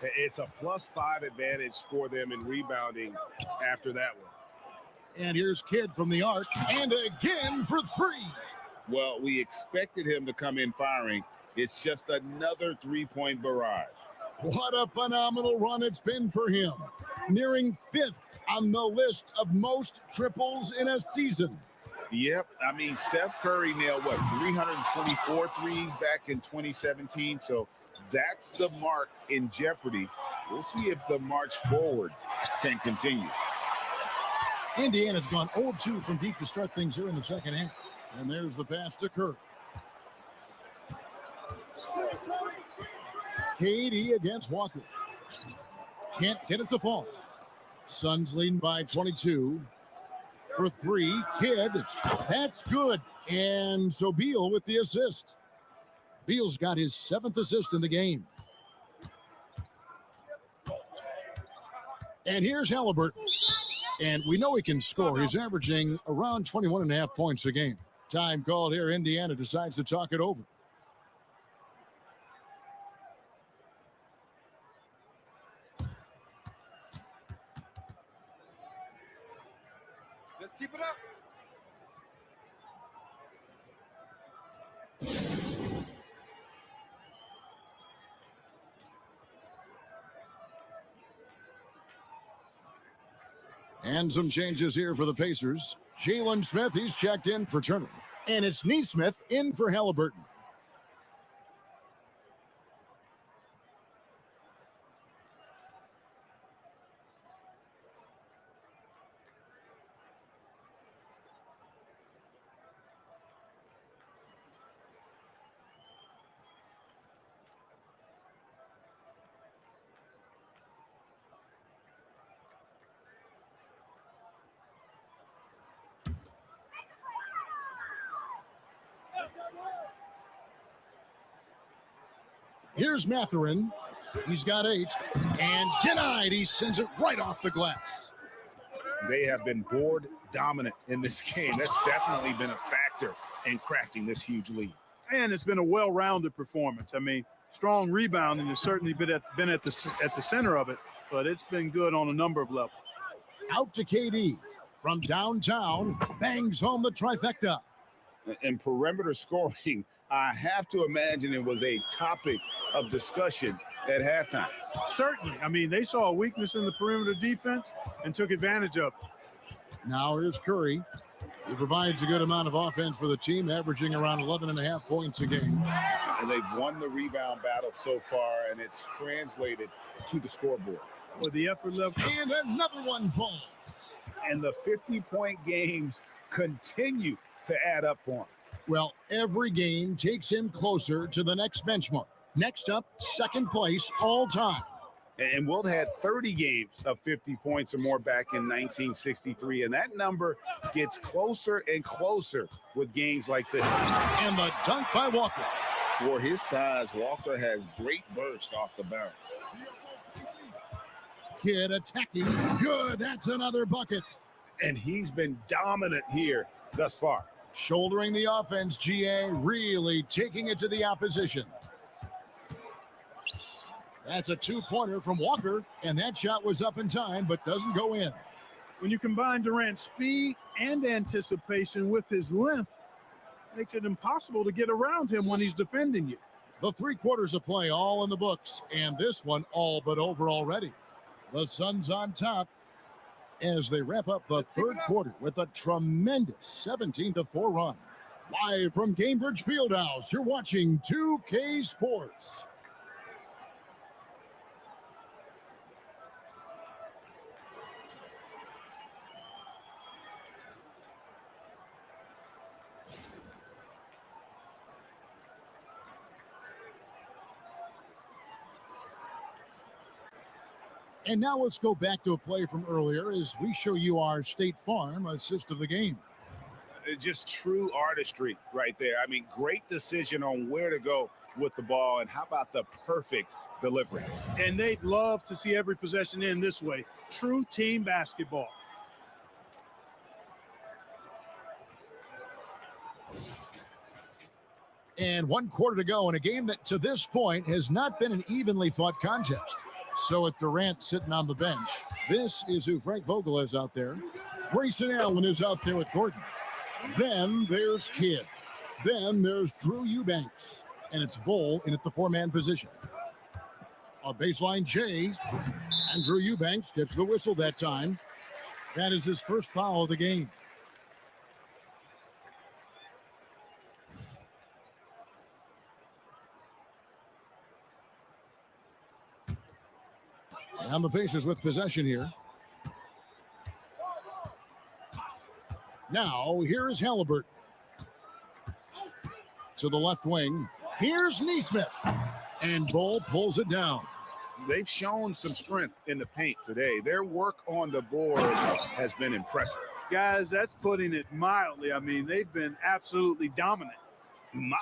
It's a +5 advantage for them in rebounding after that one. And here's Kidd from the arc, and again for 3. Well, we expected him to come in firing. It's just another 3-point barrage. What a phenomenal run it's been for him. Nearing 5th on the list of most triples in a season. Yep. I mean, Steph Curry nailed, 324 threes back in 2017. So that's the mark in jeopardy. We'll see if the march forward can continue. Indiana's gone 0-2 from deep to start things here in the second half. And there's the pass to Curry. KD against Walker. Can't get it to fall. Suns leading by 22. For 3, Kidd. That's good. And so Beal with the assist. Beal's got his 7th assist in the game. And here's Halliburton. And we know he can score. He's averaging around 21.5 points a game. Time called here. Indiana decides to talk it over. Let's keep it up. And some changes here for the Pacers. Jalen Smith, he's checked in for Turner. And it's Nesmith in for Halliburton. Here's Mathurin. He's got 8. And denied. He sends it right off the glass. They have been board dominant in this game. That's definitely been a factor in crafting this huge lead. And it's been a well-rounded performance. I mean, strong rebounding has certainly been at the center of it, but it's been good on a number of levels. Out to KD. From downtown, bangs home the trifecta. And perimeter scoring, I have to imagine it was a topic of discussion at halftime. Certainly. I mean, they saw a weakness in the perimeter defense and took advantage of it. Now here's Curry. He provides a good amount of offense for the team, averaging around 11.5 points a game. And they've won the rebound battle so far, and it's translated to the scoreboard. With the effort level. And another one falls. And the 50-point games continue to add up for him. Well, every game takes him closer to the next benchmark. Next up, second place all time. And Wilt had 30 games of 50 points or more back in 1963. And that number gets closer and closer with games like this. And the dunk by Walker. For his size, Walker has great burst off the bounce. Kidd attacking. Good. That's another bucket. And he's been dominant here thus far. Shouldering the offense, GA really taking it to the opposition. That's a 2-pointer from Walker, and that shot was up in time, but doesn't go in. When you combine Durant's speed and anticipation with his length, makes it impossible to get around him when he's defending you. The 3 quarters of play all in the books, and this one all but over already. The Suns on top as they wrap up the third quarter with a tremendous 17-4 run. Live from Cambridge Fieldhouse, you're watching 2K Sports. And now let's go back to a play from earlier as we show you our State Farm assist of the game. Just true artistry right there. I mean, great decision on where to go with the ball, and how about the perfect delivery? And they'd love to see every possession end this way. True team basketball. And 1 quarter to go in a game that to this point has not been an evenly fought contest. So with Durant sitting on the bench, this is who Frank Vogel is out there. Grayson Allen is out there with Gordon. Then there's Kidd. Then there's Drew Eubanks. And it's Bull in at the 4-man position. A baseline J. And Drew Eubanks gets the whistle that time. That is his first foul of the game. And the Pacers with possession here. Now, here's Halliburton. To the left wing. Here's Neesmith. And Bull pulls it down. They've shown some strength in the paint today. Their work on the board has been impressive. Guys, that's putting it mildly. I mean, they've been absolutely dominant. My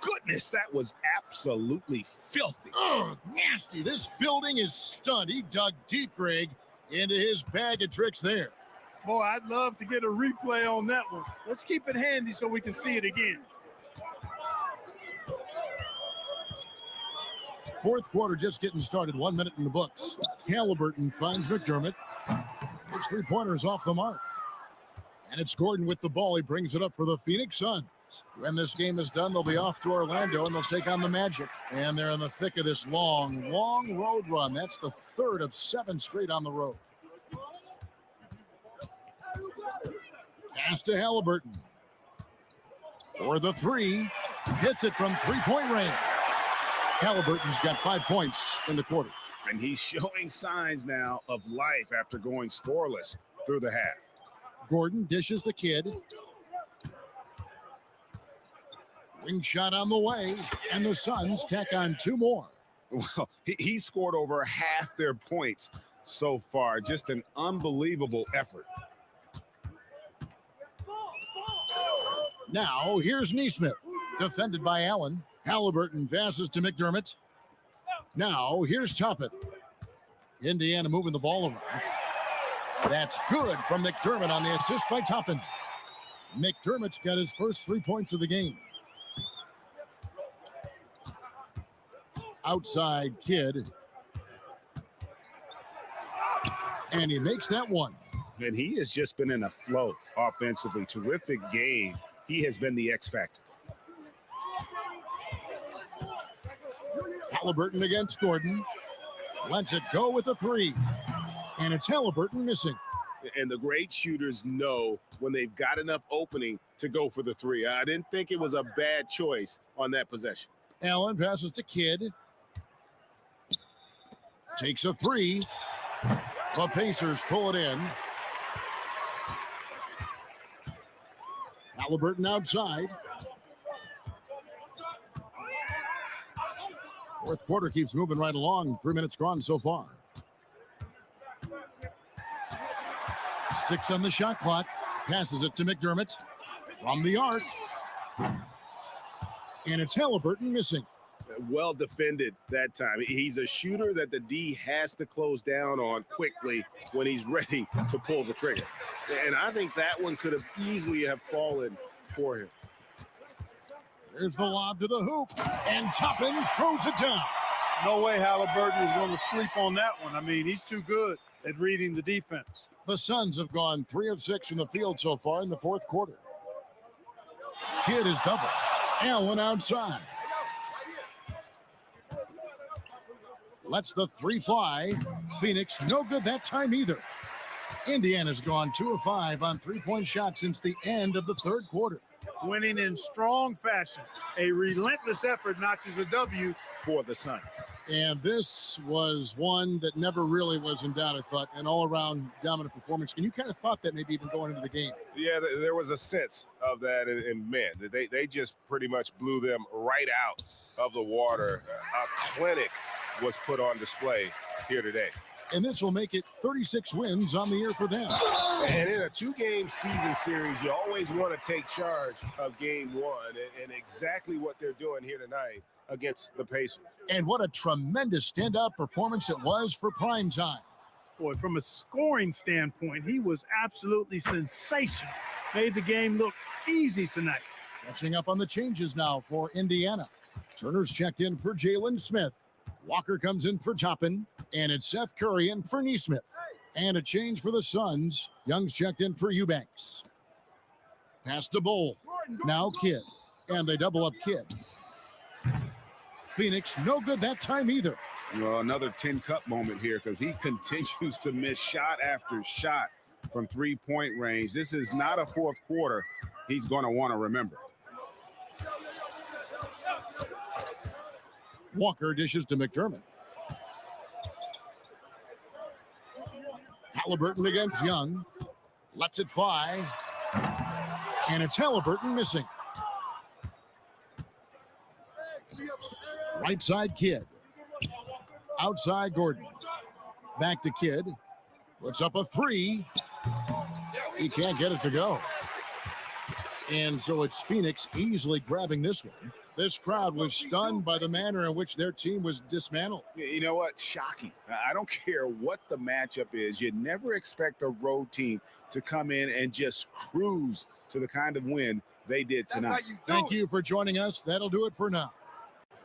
goodness, that was absolutely filthy. Oh, nasty. This building is stunned. He dug deep, Greg, into his bag of tricks there. Boy, I'd love to get a replay on that one. Let's keep it handy so we can see it again. Fourth quarter just getting started. 1 minute in the books. Halliburton finds McDermott. His three-pointers off the mark. And it's Gordon with the ball. He brings it up for the Phoenix Suns. When this game is done, they'll be off to Orlando, and they'll take on the Magic. And they're in the thick of this long road run. That's the third of 7 straight on the road. Pass to Halliburton. For the 3. Hits it from three-point range. Halliburton's got 5 points in the quarter. And he's showing signs now of life after going scoreless through the half. Gordon dishes the Kid. Wing shot on the way, and the Suns tack on 2 more. Well, he scored over half their points so far. Just an unbelievable effort. Now, here's Neesmith, defended by Allen. Halliburton passes to McDermott. Now, here's Toppin. Indiana moving the ball around. That's good from McDermott on the assist by Toppin. McDermott's got his first 3 points of the game. Outside Kid. And he makes that one. And he has just been in a flow offensively. Terrific game. He has been the X factor. Halliburton against Gordon. Lets it go with a 3. And it's Halliburton missing. And the great shooters know when they've got enough opening to go for the 3. I didn't think it was a bad choice on that possession. Allen passes to Kidd. Takes a 3. The Pacers pull it in. Halliburton outside. Fourth quarter keeps moving right along. 3 minutes gone so far. 6 on the shot clock. Passes it to McDermott. From the arc. And it's Halliburton missing. Well defended that time. He's a shooter that the D has to close down on quickly when he's ready to pull the trigger. And I think that one could have easily have fallen for him. There's the lob to the hoop, and Toppin throws it down. No way Halliburton is going to sleep on that one. I mean, he's too good at reading the defense. The Suns have gone 3 of 6 from the field so far in the fourth quarter. Kidd is doubled. Allen outside. Lets the 3 fly. Phoenix, no good that time either. Indiana's gone 2 of 5 on 3-point shots since the end of the third quarter. Winning in strong fashion. A relentless effort notches a W for the Suns. And this was one that never really was in doubt, I thought, an all-around dominant performance. And you kind of thought that maybe even going into the game. Yeah, there was a sense of that in men. They just pretty much blew them right out of the water. A clinic was put on display here today. and this will make it 36 wins on the year for them. And in a two-game season series, you always want to take charge of game one, and exactly what they're doing here tonight against the Pacers. And what a tremendous standout performance it was for primetime. Boy, from a scoring standpoint, he was absolutely sensational. Made the game look easy tonight. Catching up on the changes now for Indiana. Turner's checked in for Jalen Smith. Walker comes in for Toppin, and it's Seth Curry in for Neesmith. And a change for the Suns. Young's checked in for Eubanks. Pass to Bull. Now Kidd. And they double up Kidd. Phoenix, no good that time either. Well, another 10-cup moment here because he continues to miss shot after shot from three-point range. This is not a fourth quarter he's going to want to remember. Walker dishes to McDermott. Halliburton against Young. Lets it fly. And it's Halliburton missing. Right side Kidd. Outside Gordon. Back to Kidd. Puts up a three. He can't get it to go. And so it's Phoenix easily grabbing this one. This crowd was stunned by the manner in which their team was dismantled. You know what? Shocking. I don't care what the matchup is. You never expect a road team to come in and just cruise to the kind of win they did tonight. Thank you for joining us. That'll do it for now.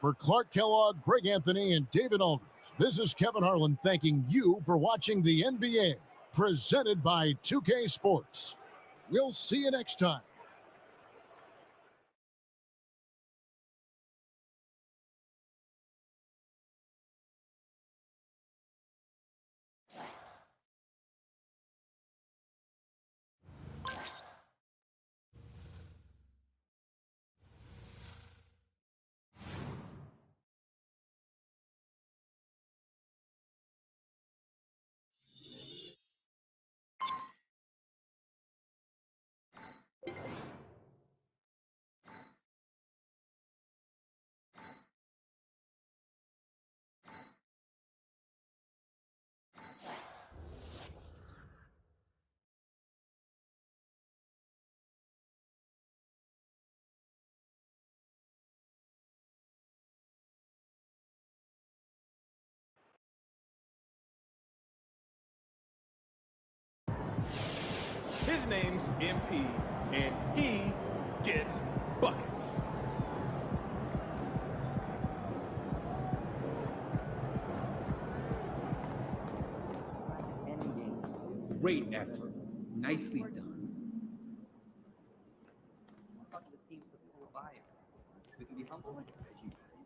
For Clark Kellogg, Greg Anthony, and David Aldridge, this is Kevin Harlan thanking you for watching the NBA, presented by 2K Sports. We'll see you next time. His name's MP, and he gets buckets. Great effort. Nicely done.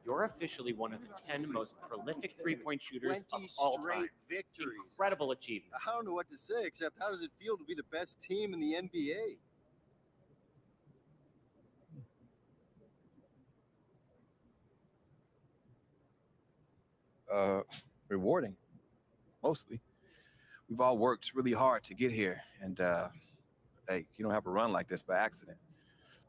You're officially one of the 10 most prolific three-point shooters of 20 all time. straight victories. Incredible achievement. I don't know what to say, except how does it feel to be the best team in the NBA? Rewarding, mostly. We've all worked really hard to get here, and hey, you don't have a run like this by accident.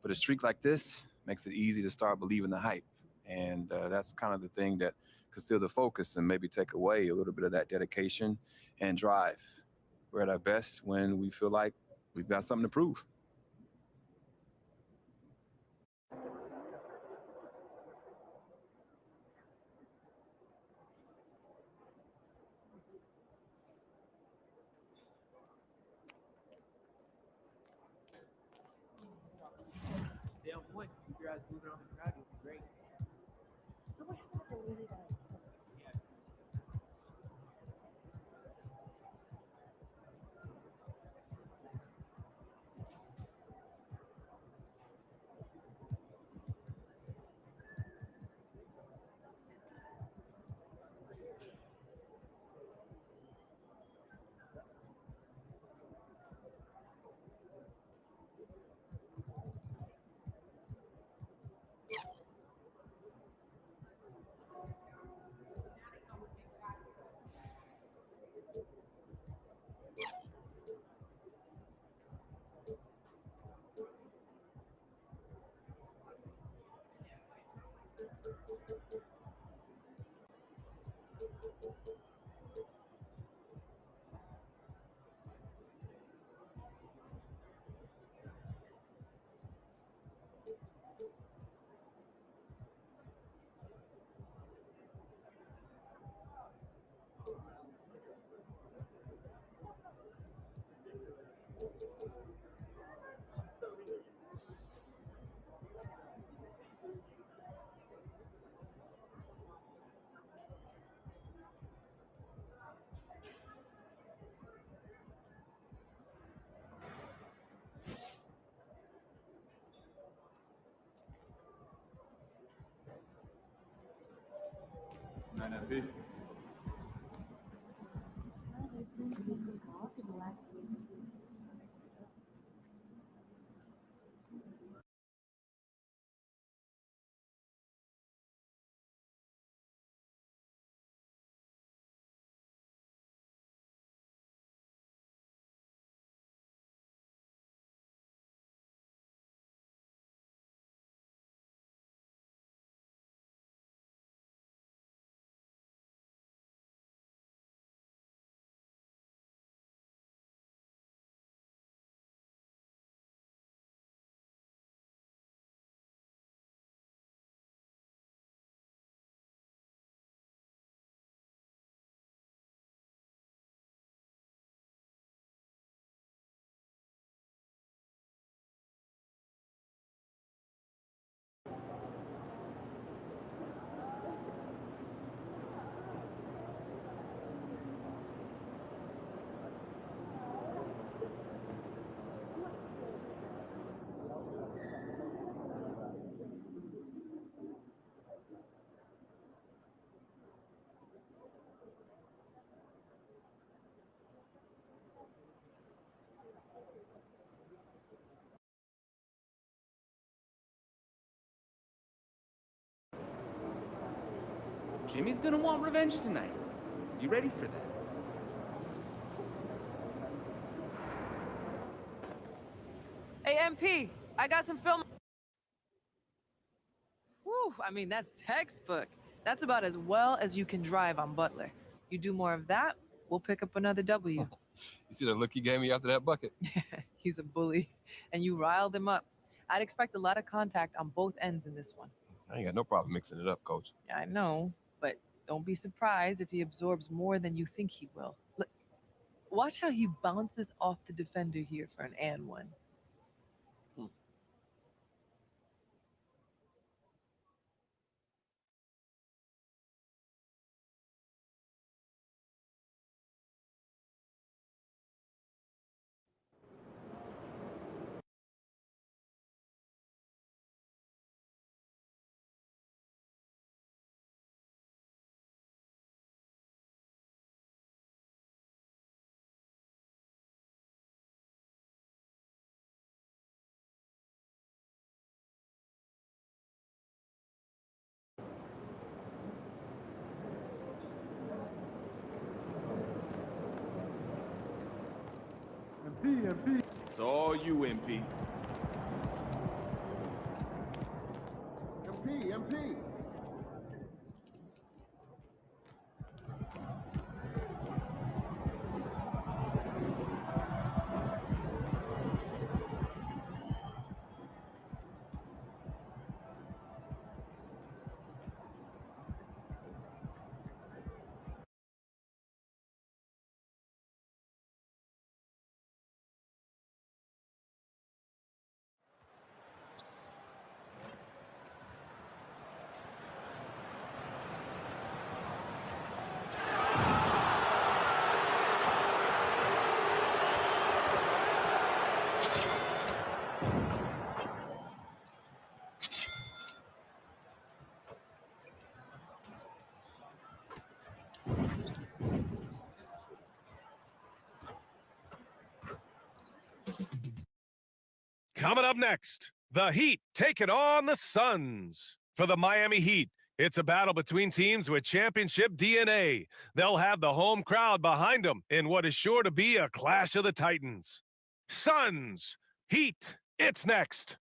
But a streak like this makes it easy to start believing the hype, and that's kind of the thing that could steal the focus and maybe take away a little bit of that dedication and drive. We're at our best when we feel like we've got something to prove. Stay on point. Keep your eyes moving on the crowd. You'll be great. So what happened when he died? MP. Jimmy's gonna want revenge tonight. You ready for that? Hey, MP, I got some film. Whew, I mean, that's textbook. That's about as well as you can drive on Butler. You do more of that, we'll pick up another W. You see the look he gave me after that bucket? He's a bully, and you riled him up. I'd expect a lot of contact on both ends in this one. I ain't got no problem mixing it up, Coach. Yeah, I know, but don't be surprised if he absorbs more than you think he will. Look, watch how he bounces off the defender here for an and one. MP. It's all you, MP. MP. Coming up next, the Heat taking on the Suns. For the Miami Heat, it's a battle between teams with championship DNA. They'll have the home crowd behind them in what is sure to be a clash of the Titans. Suns, Heat, it's next.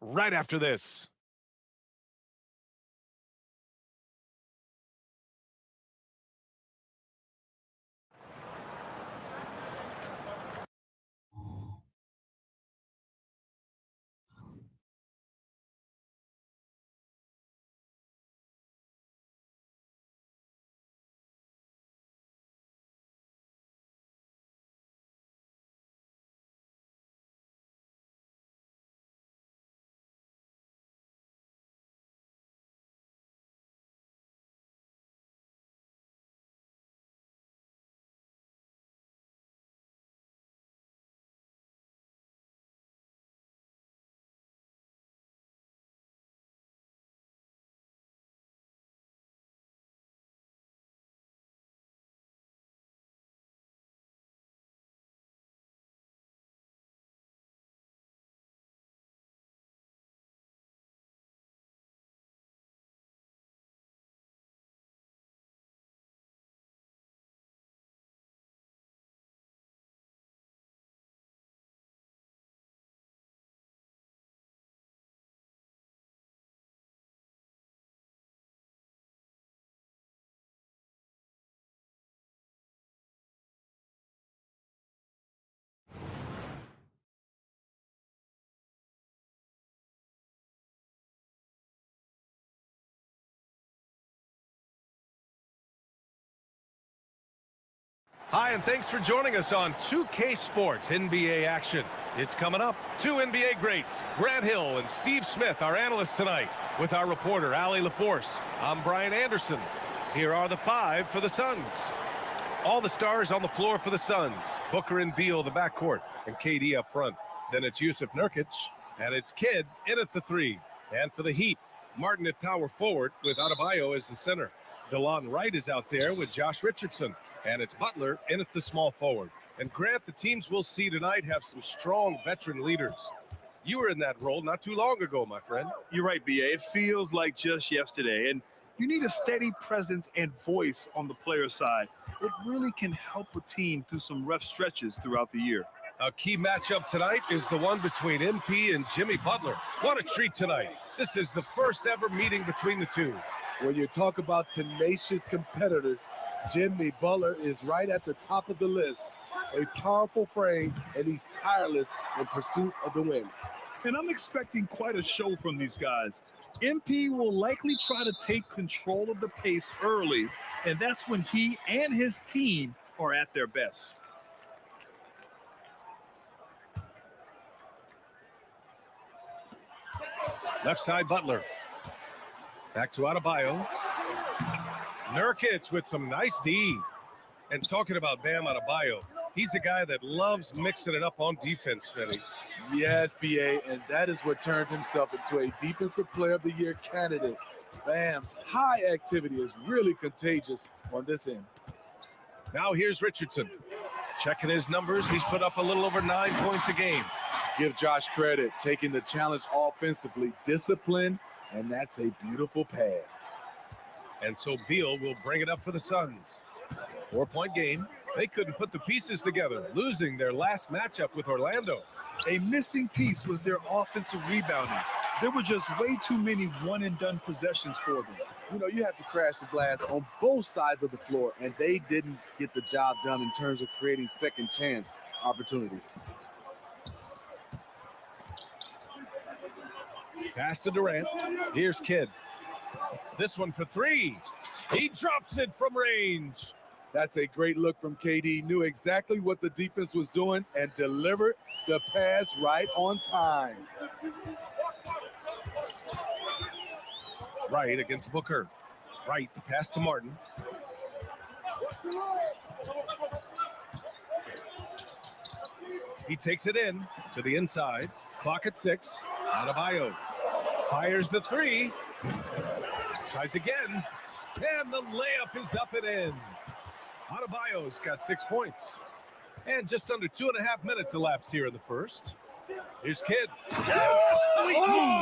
right after this. Hi, and thanks for joining us on 2K Sports NBA action. It's coming up. Two NBA greats, Grant Hill and Steve Smith, our analysts tonight, with our reporter, Allie LaForce. I'm Brian Anderson. Here are the five for the Suns. All the stars on the floor for the Suns. Booker and Beal, the backcourt, and KD up front. Then it's Yusuf Nurkic, and it's Kidd in at the three. And for the Heat, Martin at power forward with Adebayo as the center. DeLon Wright is out there with Josh Richardson, and it's Butler in at the small forward. And Grant, the teams we'll see tonight have some strong veteran leaders. You were in that role not too long ago, my friend. You're right, BA. It feels like just yesterday. And you need a steady presence and voice on the player side. It really can help a team through some rough stretches throughout the year. A key matchup tonight is the one between MP and Jimmy Butler. What a treat tonight. This is the first ever meeting between the two. When you talk about tenacious competitors, Jimmy Butler is right at the top of the list. A powerful frame, and he's tireless in pursuit of the win. And I'm expecting quite a show from these guys. MP will likely try to take control of the pace early, and that's when he and his team are at their best. Left side Butler. Back to Adebayo. Nurkic with some nice D. And talking about Bam Adebayo, he's a guy that loves mixing it up on defense, Smitty. Yes, BA, and that is what turned himself into a Defensive Player of the Year candidate. Bam's high activity is really contagious on this end. Now here's Richardson. Checking his numbers, he's put up a little over 9 points a game. Give Josh credit, taking the challenge offensively, discipline, and that's a beautiful pass. And so Beal will bring it up for the Suns. 4-point game. They couldn't put the pieces together, losing their last matchup with Orlando. A missing piece was their offensive rebounding. There were just way too many one-and-done possessions for them. You know, you have to crash the glass on both sides of the floor, and they didn't get the job done in terms of creating second chance opportunities. Pass to Durant. Here's Kidd. This one for three. He drops it from range. That's a great look from KD. Knew exactly what the defense was doing and delivered the pass right on time. Wright against Booker. Wright, the pass to Martin. He takes it in to the inside. Clock at 6. Adebayo fires the three. Tries again. And the layup is up and in. Adebayo's got 6 points. And just under 2.5 minutes elapsed here in the first. Here's Kidd. Oh,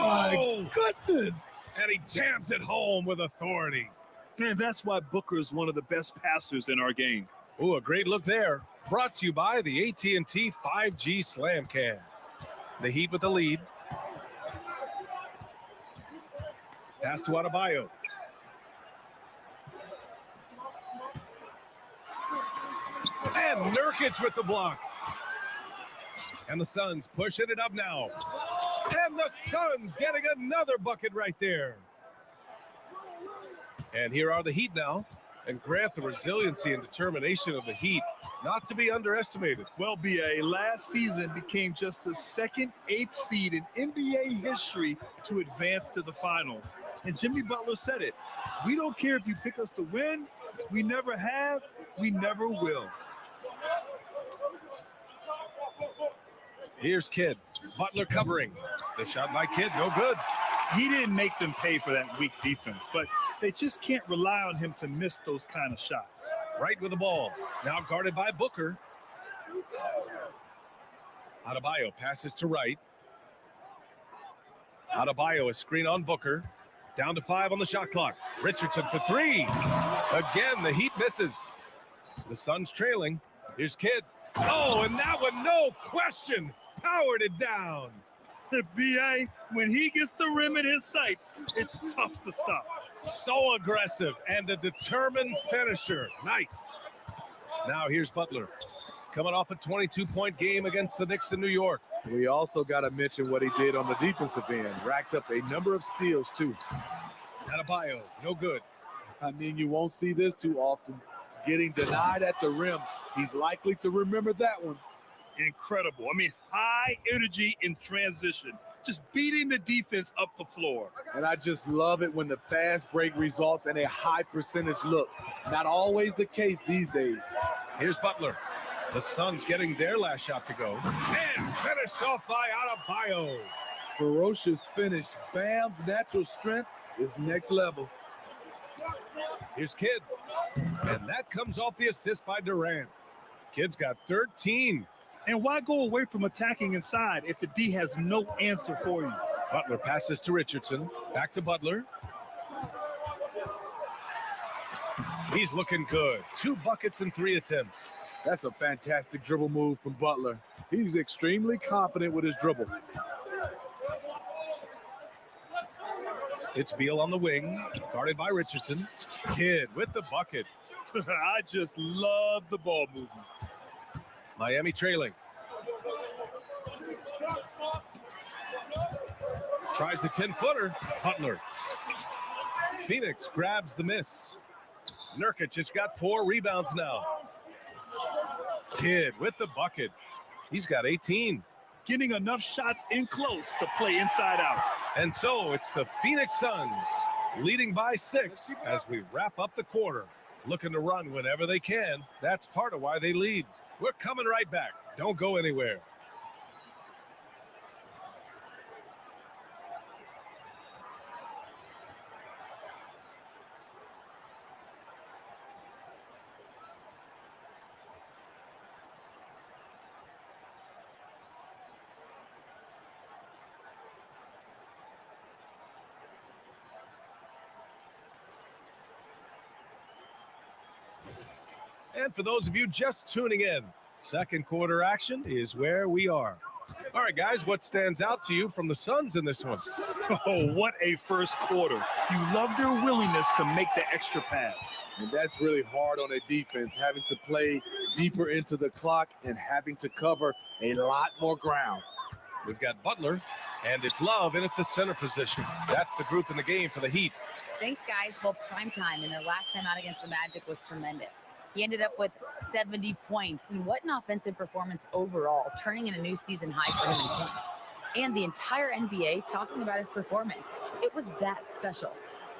my goodness. And he jams it home with authority. And that's why Booker is one of the best passers in our game. Ooh, a great look there. Brought to you by the AT&T 5G Slam Cam. The Heat with the lead. Pass to Adebayo. And Nurkic with the block. And the Suns pushing it up now. And the Suns getting another bucket right there. And here are the Heat now. And Grant, the resiliency and determination of the Heat, not to be underestimated. Well, BA, last season became just the second 8th seed in NBA history to advance to the finals. And Jimmy Butler said it. We don't care if you pick us to win. We never have. We never will. Here's Kidd. Butler covering. The shot by Kidd, no good. He didn't make them pay for that weak defense, but they just can't rely on him to miss those kind of shots. Right with the ball. Now guarded by Booker. Adebayo passes to right. Adebayo, a screen on Booker. Down to 5 on the shot clock. Richardson for 3. Again, the Heat misses. The Suns trailing. Here's Kidd. Oh, and that one, no question, powered it down. The BA, when he gets the rim in his sights, it's tough to stop. So aggressive and a determined finisher. Nice. Now here's Butler. Coming off a 22-point game against the Knicks in New York. We also got to mention what he did on the defensive end. Racked up a number of steals, too. Adebayo, no good. I mean, you won't see this too often. Getting denied at the rim. He's likely to remember that one. Incredible. I mean, high energy in transition. Just beating the defense up the floor. And I just love it when the fast break results in a high percentage look. Not always the case these days. Here's Butler. The Suns getting their last shot to go. And finished off by Adebayo. Ferocious finish. Bam's natural strength is next level. Here's Kidd. And that comes off the assist by Durant. Kidd's got 13. And why go away from attacking inside if the D has no answer for you? Butler passes to Richardson. Back to Butler. He's looking good. 2 buckets and 3 attempts. That's a fantastic dribble move from Butler. He's extremely confident with his dribble. It's Beal on the wing, guarded by Richardson. Kidd with the bucket. I just love the ball movement. Miami trailing. Tries a 10-footer. Butler. Phoenix grabs the miss. Nurkic has got 4 rebounds now. Kidd with the bucket. He's got 18. Getting enough shots in close to play inside out. And so it's the Phoenix Suns leading by 6 as we wrap up the quarter. Looking to run whenever they can. That's part of why they lead. We're coming right back. Don't go anywhere. And for those of you just tuning in, second quarter action is where we are. All right, guys, what stands out to you from the Suns in this one? Oh, what a first quarter. You love their willingness to make the extra pass. And that's really hard on a defense, having to play deeper into the clock and having to cover a lot more ground. We've got Butler, and it's Love in at the center position. That's the group in the game for the Heat. Thanks, guys. Well, primetime and their last time out against the Magic was tremendous. He ended up with 70 points. And what an offensive performance overall, turning in a new season high for him in points. And the entire NBA talking about his performance. It was that special.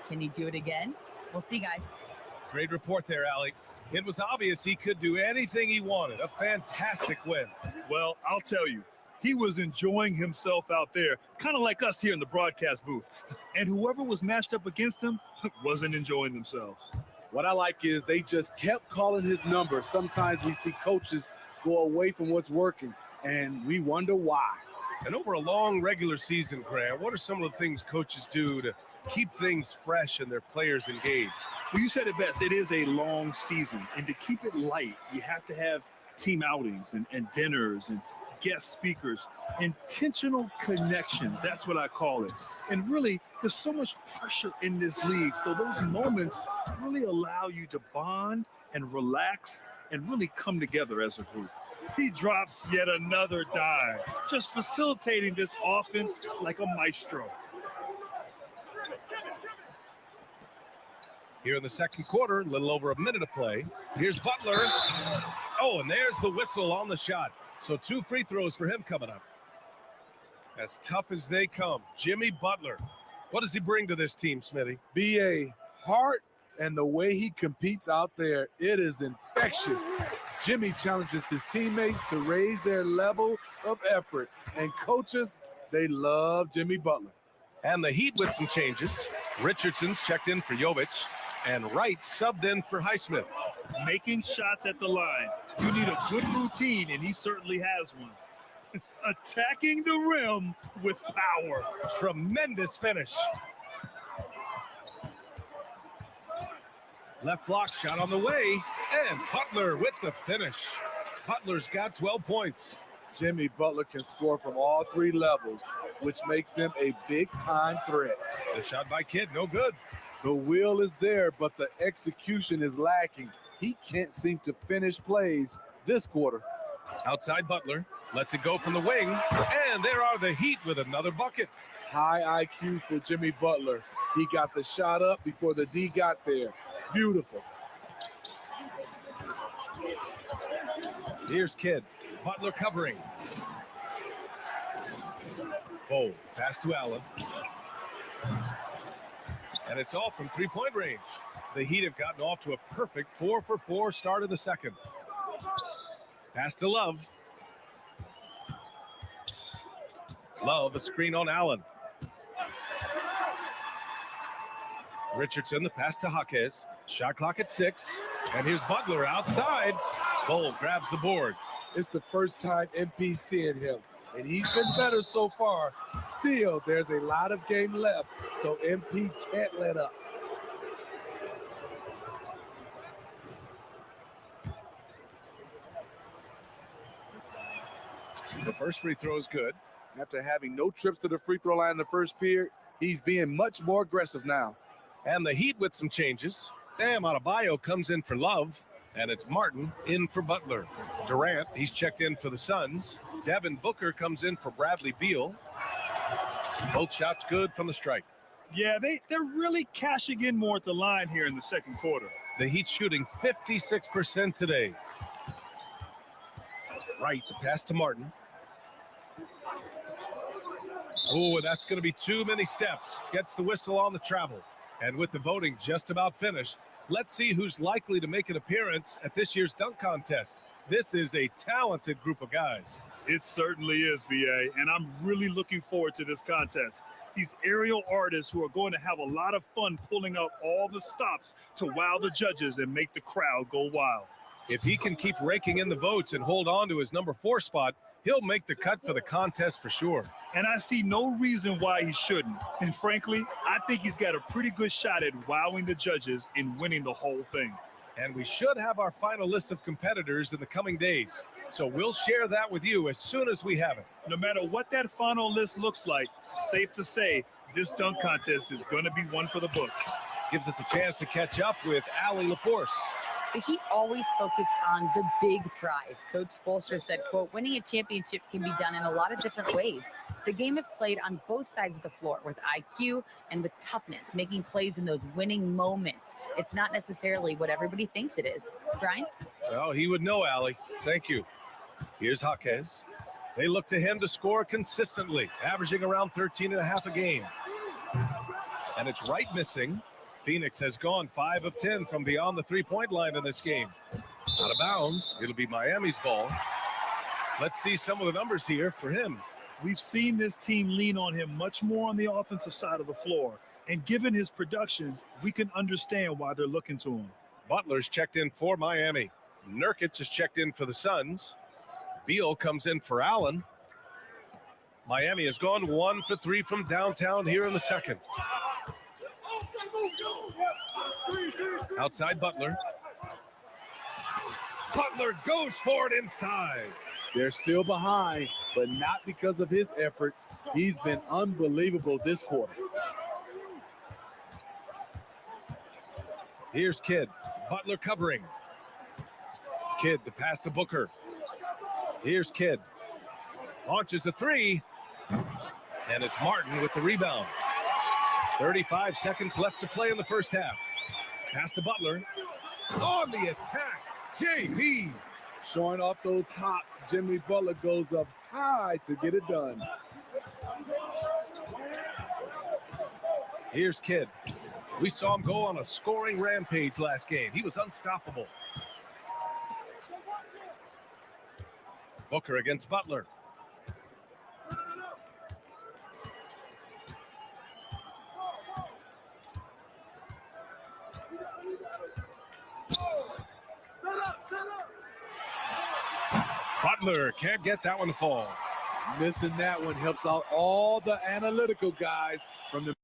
Can he do it again? We'll see, guys. Great report there, Allie. It was obvious he could do anything he wanted. A fantastic win. Well, I'll tell you, he was enjoying himself out there, kind of like us here in the broadcast booth. And whoever was matched up against him wasn't enjoying themselves. What I like is they just kept calling his number. Sometimes we see coaches go away from what's working, and we wonder why. And over a long regular season, Grant, what are some of the things coaches do to keep things fresh and their players engaged? Well, you said it best. It is a long season, and to keep it light, you have to have team outings and dinners and guest speakers, intentional connections. That's what I call it. And really, there's so much pressure in this league. So those moments really allow you to bond and relax and really come together as a group. He drops yet another dime, just facilitating this offense like a maestro. Here in the second quarter, a little over a minute to play. Here's Butler. Oh, and there's the whistle on the shot. So 2 free throws for him coming up. As tough as they come, Jimmy Butler. What does he bring to this team, Smitty? BA, heart and the way he competes out there, it is infectious. Jimmy challenges his teammates to raise their level of effort. And coaches, they love Jimmy Butler. And the Heat with some changes. Richardson's checked in for Jovic. And Wright subbed in for Highsmith. Making shots at the line. You need a good routine, and he certainly has one. Attacking the rim with power. Tremendous finish. Left block shot on the way. And Butler with the finish. Butler's got 12 points. Jimmy Butler can score from all 3 levels, which makes him a big-time threat. The shot by Kidd, no good. The will is there, but the execution is lacking. He can't seem to finish plays this quarter. Outside Butler, lets it go from the wing, and there are the Heat with another bucket. High IQ for Jimmy Butler. He got the shot up before the D got there. Beautiful. Here's Kidd. Butler covering. Oh, pass to Allen. And it's all from three-point range. The Heat have gotten off to a perfect 4-for-4 start of the second. Pass to Love. Love, a screen on Allen. Richardson, the pass to Jaquez. Shot clock at 6. And here's Butler outside. Bull grabs the board. It's the first time MP's seeing him, and he's been better so far. Still, there's a lot of game left, so MP can't let up. The first free throw is good. After having no trips to the free throw line in the first period, he's being much more aggressive now. And the Heat with some changes. Bam Adebayo comes in for Love, and it's Martin in for Butler. Durant, he's checked in for the Suns. Devin Booker comes in for Bradley Beal. Both shots good from the strike. Yeah, they're really cashing in more at the line here in the second quarter. The Heat shooting 56% today. Right, the pass to Martin. Oh, and that's going to be too many steps. Gets the whistle on the travel. And with the voting just about finished, let's see who's likely to make an appearance at this year's dunk contest. This is a talented group of guys. It certainly is, BA, and I'm really looking forward to this contest. These aerial artists who are going to have a lot of fun pulling up all the stops to wow the judges and make the crowd go wild. If he can keep raking in the votes and hold on to his number 4 spot, he'll make the cut for the contest for sure. And I see no reason why he shouldn't. And frankly, I think he's got a pretty good shot at wowing the judges and winning the whole thing. And we should have our final list of competitors in the coming days. So we'll share that with you as soon as we have it. No matter what that final list looks like, safe to say, this dunk contest is going to be one for the books. Gives us a chance to catch up with Allie LaForce. The Heat always focus on the big prize. Coach Spoelstra said, quote, winning a championship can be done in a lot of different ways. The game is played on both sides of the floor with IQ and with toughness, making plays in those winning moments. It's not necessarily what everybody thinks it is. Brian? Well, he would know, Allie. Thank you. Here's Jaquez. They look to him to score consistently, averaging around 13.5 a game. And it's Wright missing. Phoenix has gone 5 of 10 from beyond the three-point line in this game. Out of bounds, it'll be Miami's ball. Let's see some of the numbers here for him. We've seen this team lean on him much more on the offensive side of the floor. And given his production, we can understand why they're looking to him. Butler's checked in for Miami. Nurkic is checked in for the Suns. Beal comes in for Allen. Miami has gone 1 for 3 from downtown here in the second. Outside Butler. Butler goes for it inside. They're still behind, but not because of his efforts. He's been unbelievable this quarter. Here's Kidd. Butler covering. Kidd to pass to Booker. Here's Kidd. Launches a three. And it's Martin with the rebound. 35 seconds left to play in the first half. Pass to Butler. On the attack, JB. Showing off those hops, Jimmy Butler goes up high to get it done. Here's Kidd. We saw him go on a scoring rampage last game. He was unstoppable. Booker against Butler. Butler can't get that one to fall. Missing that one helps out all the analytical guys from the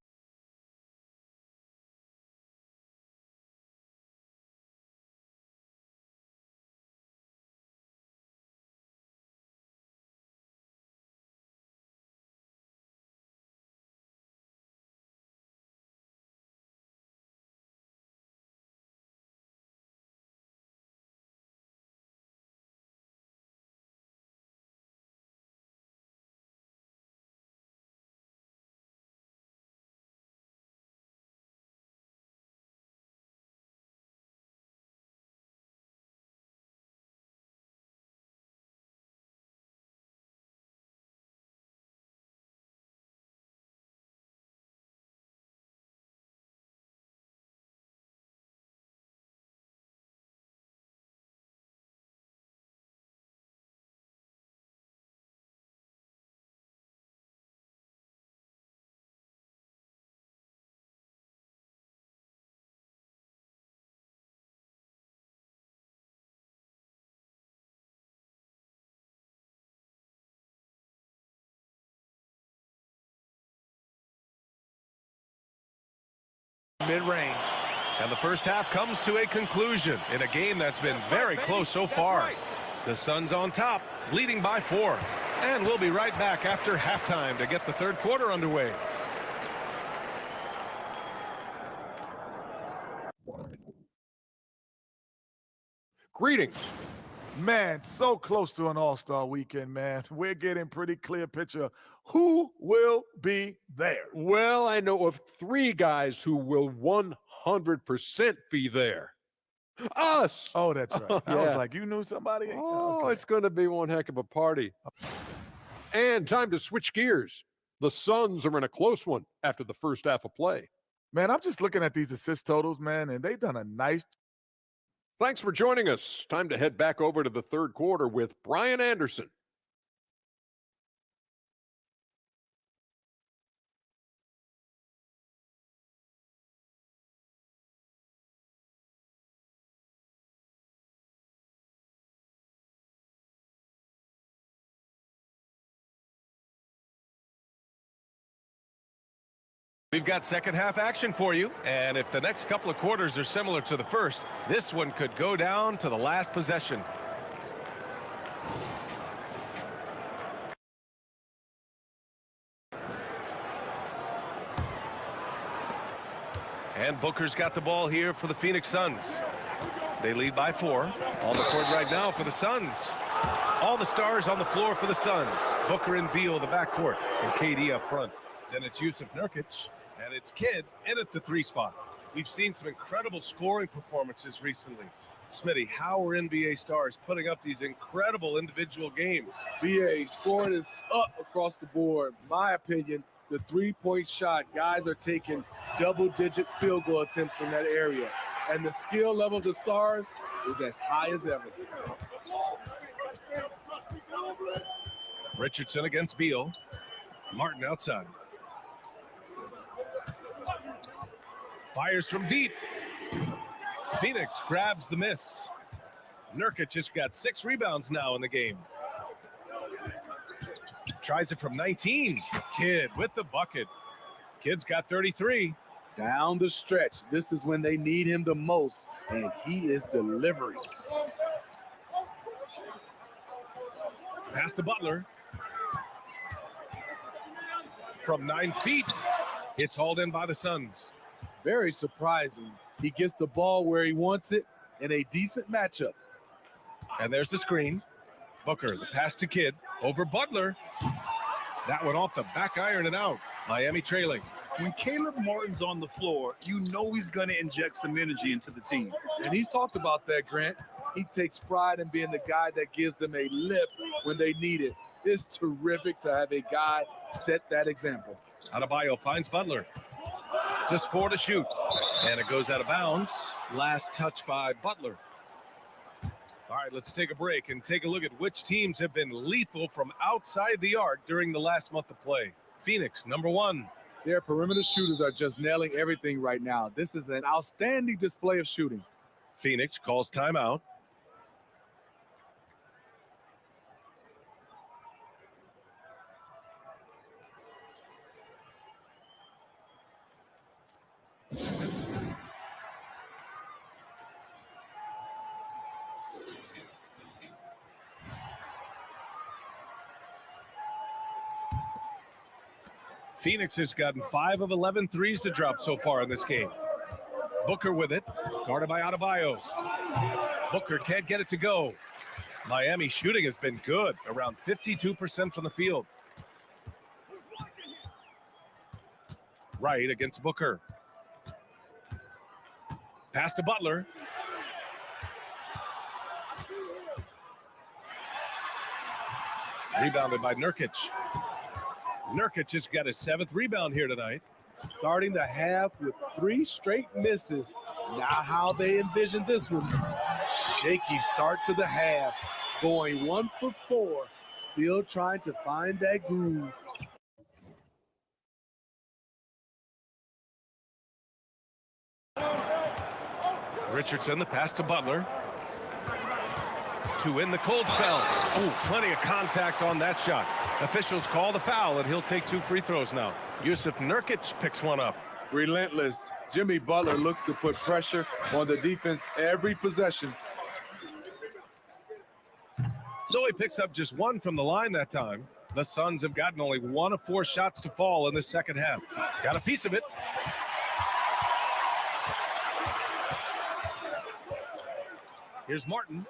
mid-range. And the first half comes to a conclusion in a game that's been very close so far. The Suns on top, leading by 4. And we'll be right back after halftime to get the third quarter underway. Greetings. Man, so close to an all-star weekend, man. We're getting pretty clear picture who will be there. Well, I know of 3 guys who will 100% be there. Us. Oh, that's right. I was Yeah. like, you knew somebody? Oh, Okay. it's going to be one heck of a party. And time to switch gears. The Suns are in a close one after the first half of play. Man, I'm just looking at these assist totals, man, and they've done a nice. Thanks for joining us. Time to head back over to the third quarter with Brian Anderson. We've got second half action for you, and if the next couple of quarters are similar to the first, this one could go down to the last possession. And Booker's got the ball here for the Phoenix Suns. They lead by 4. On the court right now for the Suns. All the stars on the floor for the Suns. Booker and Beal, the backcourt, and KD up front. Then it's Yusuf Nurkic. And it's Kidd in at the 3 spot. We've seen some incredible scoring performances recently. Smitty, how are NBA stars putting up these incredible individual games? BA scoring is up across the board. My opinion, the 3-point shot, guys are taking double-digit field goal attempts from that area. And the skill level of the stars is as high as ever. Richardson against Beal. Martin outside. Fires from deep. Phoenix grabs the miss. Nurkic just got 6 rebounds now in the game. Tries it from 19. Kidd with the bucket. Kidd's got 33. Down the stretch. This is when they need him the most, and he is delivering. Pass to Butler. From 9 feet, it's hauled in by the Suns. Very surprising. He gets the ball where he wants it in a decent matchup. And there's the screen. Booker, the pass to Kidd. Over Butler. That one off the back iron and out. Miami trailing. When Caleb Martin's on the floor, you know he's going to inject some energy into the team. And he's talked about that, Grant. He takes pride in being the guy that gives them a lift when they need it. It's terrific to have a guy set that example. Adebayo finds Butler. Just 4 to shoot. And it goes out of bounds. Last touch by Butler. All right, let's take a break and take a look at which teams have been lethal from outside the arc during the last month of play. Phoenix, number 1. Their perimeter shooters are just nailing everything right now. This is an outstanding display of shooting. Phoenix calls timeout. Phoenix has gotten 5 of 11 threes to drop so far in this game. Booker with it, guarded by Adebayo. Booker can't get it to go. Miami shooting has been good, around 52% from the field. Wright against Booker. Pass to Butler. Rebounded by Nurkic. Nurkic has got his 7th rebound here tonight. Starting the half with 3 straight misses. Not how they envisioned this one. Shaky start to the half. Going 1 for 4. Still trying to find that groove. Richardson, the pass to Butler. To win the cold spell. Oh, plenty of contact on that shot. Officials call the foul, and he'll take 2 free throws now. Yusuf Nurkic picks one up. Relentless. Jimmy Butler looks to put pressure on the defense every possession. So he picks up just 1 from the line that time. The Suns have gotten only 1 of 4 shots to fall in the second half. Got a piece of it. Here's Martin.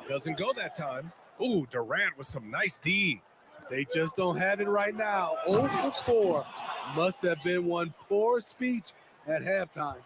Doesn't go that time. Ooh, Durant with some nice D. They just don't have it right now. 0 for 4. Must have been one poor speech at halftime.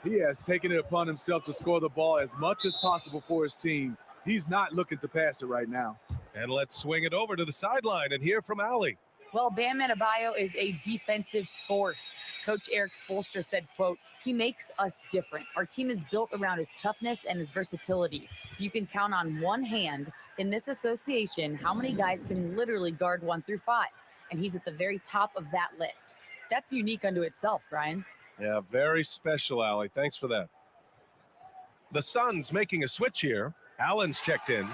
He has taken it upon himself to score the ball as much as possible for his team. He's not looking to pass it right now. And let's swing it over to the sideline and hear from Allie. Well, Bam Adebayo is a defensive force. Coach Eric Spoelstra said, quote, "He makes us different. Our team is built around his toughness and his versatility. You can count on one hand in this association how many guys can literally guard 1 through 5. And he's at the very top of that list. That's unique unto itself, Brian." Yeah, very special, Allie. Thanks for that. The Suns making a switch here. Allen's checked in.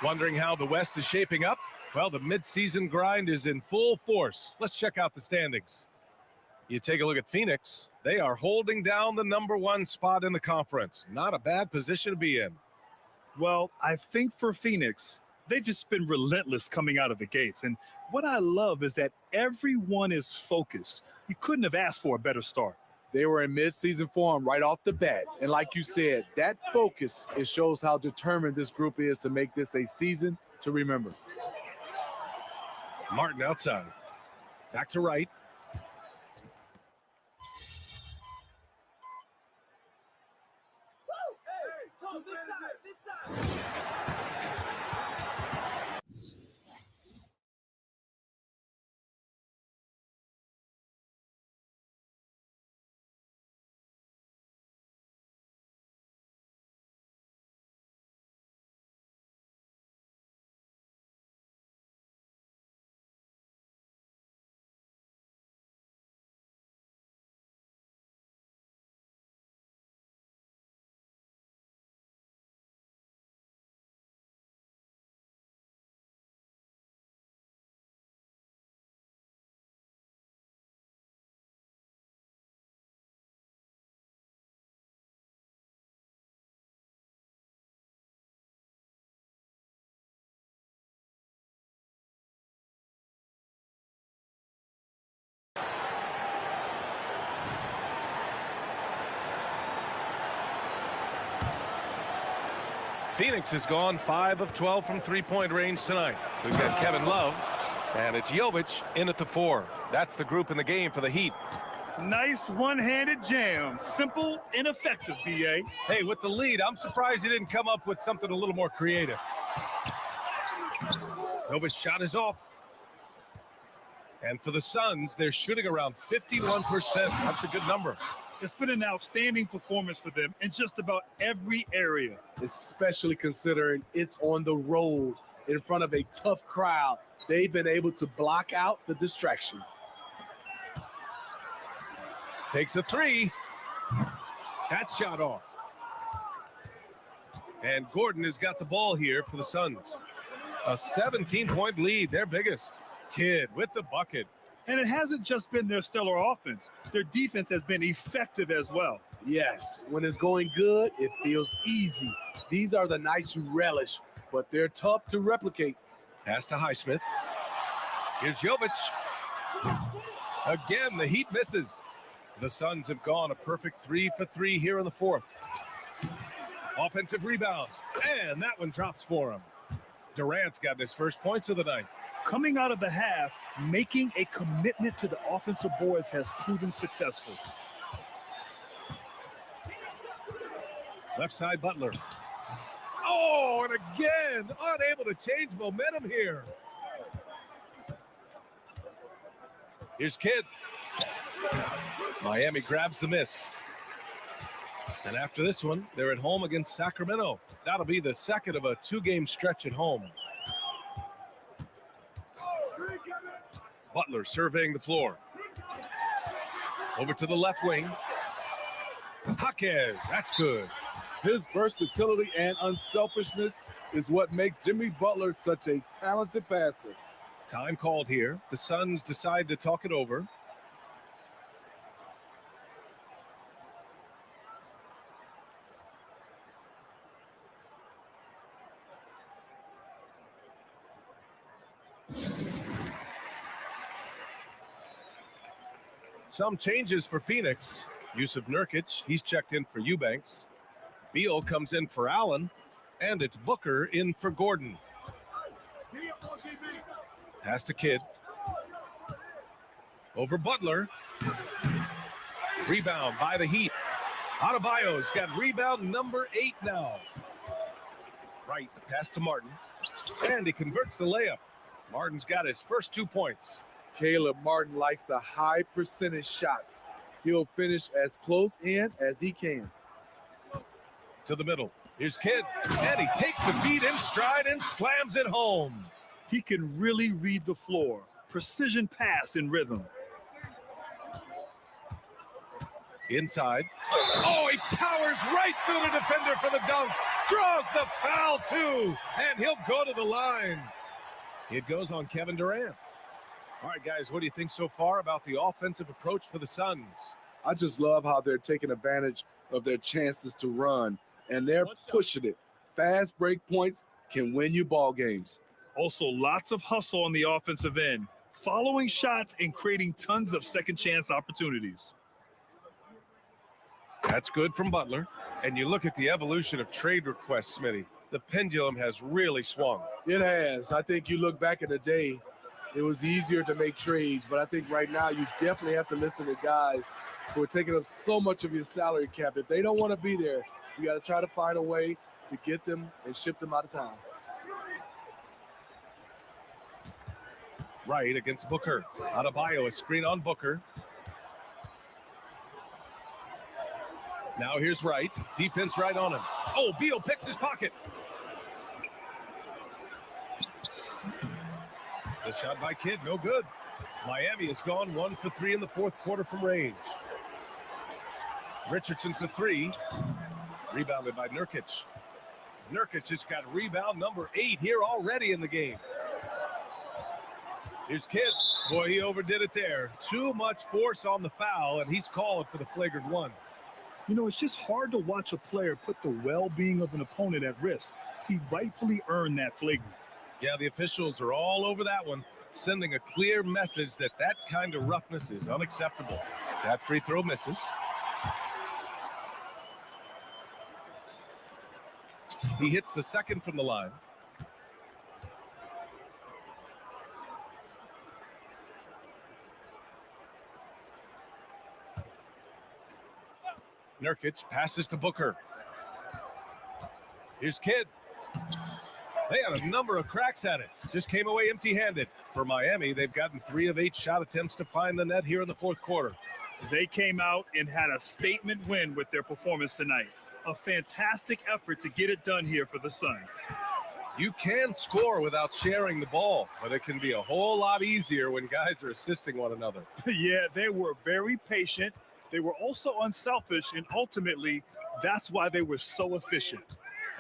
Wondering how the West is shaping up? Well, the midseason grind is in full force. Let's check out the standings. You take a look at Phoenix. They are holding down the number 1 spot in the conference. Not a bad position to be in. Well, I think for Phoenix, they've just been relentless coming out of the gates. And what I love is that everyone is focused. You couldn't have asked for a better start. They were in midseason form right off the bat. And like you said, that focus, it shows how determined this group is to make this a season to remember. Martin outside. Back to Wright. Phoenix has gone 5 of 12 from three-point range tonight. We've got Kevin Love, and it's Jovic in at the 4. That's the group in the game for the Heat. Nice one-handed jam. Simple and effective, BA. Hey, with the lead, I'm surprised he didn't come up with something a little more creative. Jovic's shot is off. And for the Suns, they're shooting around 51%. That's a good number. It's been an outstanding performance for them in just about every area. Especially considering it's on the road in front of a tough crowd. They've been able to block out the distractions. Takes a 3. That shot off. And Gordon has got the ball here for the Suns. A 17-point lead, their biggest. Kidd with the bucket. And it hasn't just been their stellar offense. Their defense has been effective as well. Yes, when it's going good, it feels easy. These are the nights you relish, but they're tough to replicate. Pass to Highsmith. Here's Jovic. Again, the Heat misses. The Suns have gone a perfect 3 for 3 here in the 4th. Offensive rebound, and that one drops for him. Durant's gotten his first points of the night. Coming out of the half, making a commitment to the offensive boards has proven successful. Left side, Butler. Oh, and again, unable to change momentum here. Here's Kidd. Miami grabs the miss. And after this one, they're at home against Sacramento. That'll be the second of a 2-game stretch at home. Butler surveying the floor. Over to the left wing. Jaquez, that's good. His versatility and unselfishness is what makes Jimmy Butler such a talented passer. Time called here. The Suns decide to talk it over. Some changes for Phoenix. Yusuf Nurkic, he's checked in for Eubanks. Beal comes in for Allen, and it's Booker in for Gordon. Pass to Kidd. Over Butler. Rebound by the Heat. Adebayo's got rebound number 8 now. Right, the pass to Martin. And he converts the layup. Martin's got his first 2 points. Caleb Martin likes the high percentage shots. He'll finish as close in as he can. To the middle. Here's Kidd. And he takes the feed in stride and slams it home. He can really read the floor. Precision pass in rhythm. Inside. Oh, he powers right through the defender for the dunk. Draws the foul, too. And he'll go to the line. It goes on Kevin Durant. All right, guys, what do you think so far about the offensive approach for the Suns? I just love how they're taking advantage of their chances to run, and they're pushing it. Fast break points can win you ball games. Also, lots of hustle on the offensive end, following shots and creating tons of second chance opportunities. That's good from Butler. And you look at the evolution of trade requests, Smitty. The pendulum has really swung. It has. I think you look back in the day, it was easier to make trades, but I think right now you definitely have to listen to guys who are taking up so much of your salary cap. If they don't want to be there, you got to try to find a way to get them and ship them out of town. Right against Booker. Adebayo, a screen on Booker. Now here's Wright. Defense right on him. Oh, Beal picks his pocket. The shot by Kidd, no good. Miami has gone 1 for 3 in the 4th quarter from range. Richardson to 3. Rebounded by Nurkic. Nurkic has got rebound number 8 here already in the game. Here's Kidd. Boy, he overdid it there. Too much force on the foul, and he's called for the flagrant 1. You know, it's just hard to watch a player put the well-being of an opponent at risk. He rightfully earned that flagrant. Yeah, the officials are all over that one, sending a clear message that that kind of roughness is unacceptable. That free throw misses. He hits the second from the line. Nurkic passes to Booker. Here's Kidd. They had a number of cracks at it. Just came away empty-handed. For Miami, they've gotten 3 of 8 shot attempts to find the net here in the fourth quarter. They came out and had a statement win with their performance tonight. A fantastic effort to get it done here for the Suns. You can score without sharing the ball, but it can be a whole lot easier when guys are assisting one another. Yeah, they were very patient. They were also unselfish, and ultimately, that's why they were so efficient.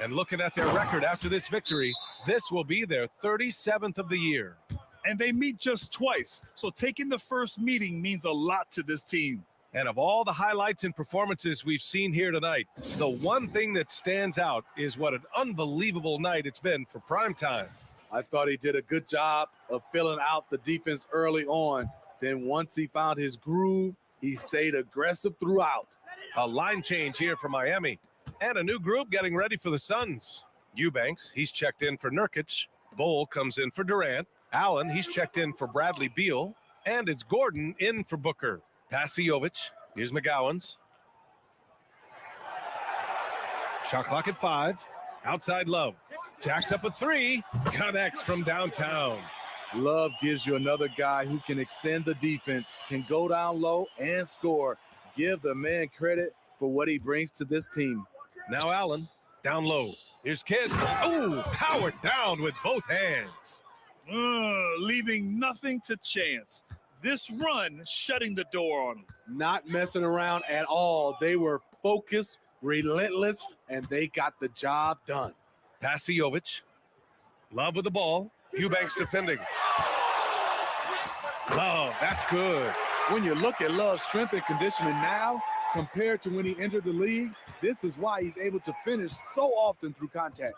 And looking at their record after this victory, this will be their 37th of the year. And they meet just twice, so taking the first meeting means a lot to this team. And of all the highlights and performances we've seen here tonight, the one thing that stands out is what an unbelievable night it's been for primetime. I thought he did a good job of filling out the defense early on. Then once he found his groove, he stayed aggressive throughout. A line change here for Miami. And a new group getting ready for the Suns. Eubanks, he's checked in for Nurkic. Bull comes in for Durant. Allen, he's checked in for Bradley Beal. And it's Gordon in for Booker. Pass to Jovic. Here's McGowan's. Shot clock at 5. Outside Love. Jacks up a 3. Connects from downtown. Love gives you another guy who can extend the defense, can go down low and score. Give the man credit for what he brings to this team. Now Allen, down low. Here's Kidd. Oh, powered down with both hands. Leaving nothing to chance. This run shutting the door on them. Not messing around at all. They were focused, relentless, and they got the job done. Pass to Jovic. Love with the ball. Eubanks defending. Love, that's good. When you look at Love's strength and conditioning now compared to when he entered the league, this is why he's able to finish so often through contact.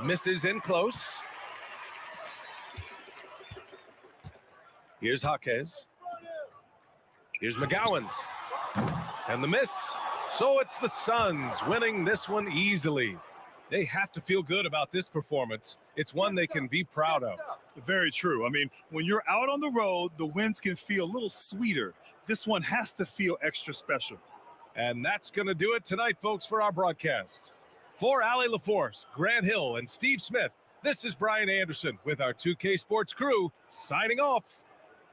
Misses in close. Here's Jaquez. Here's McGowan's. And the miss. So it's the Suns winning this one easily. They have to feel good about this performance. It's one they can be proud of. Very true. I mean, when you're out on the road, the wins can feel a little sweeter. This one has to feel extra special. And that's going to do it tonight, folks, for our broadcast. For Allie LaForce, Grant Hill, and Steve Smith, this is Brian Anderson with our 2K Sports crew signing off.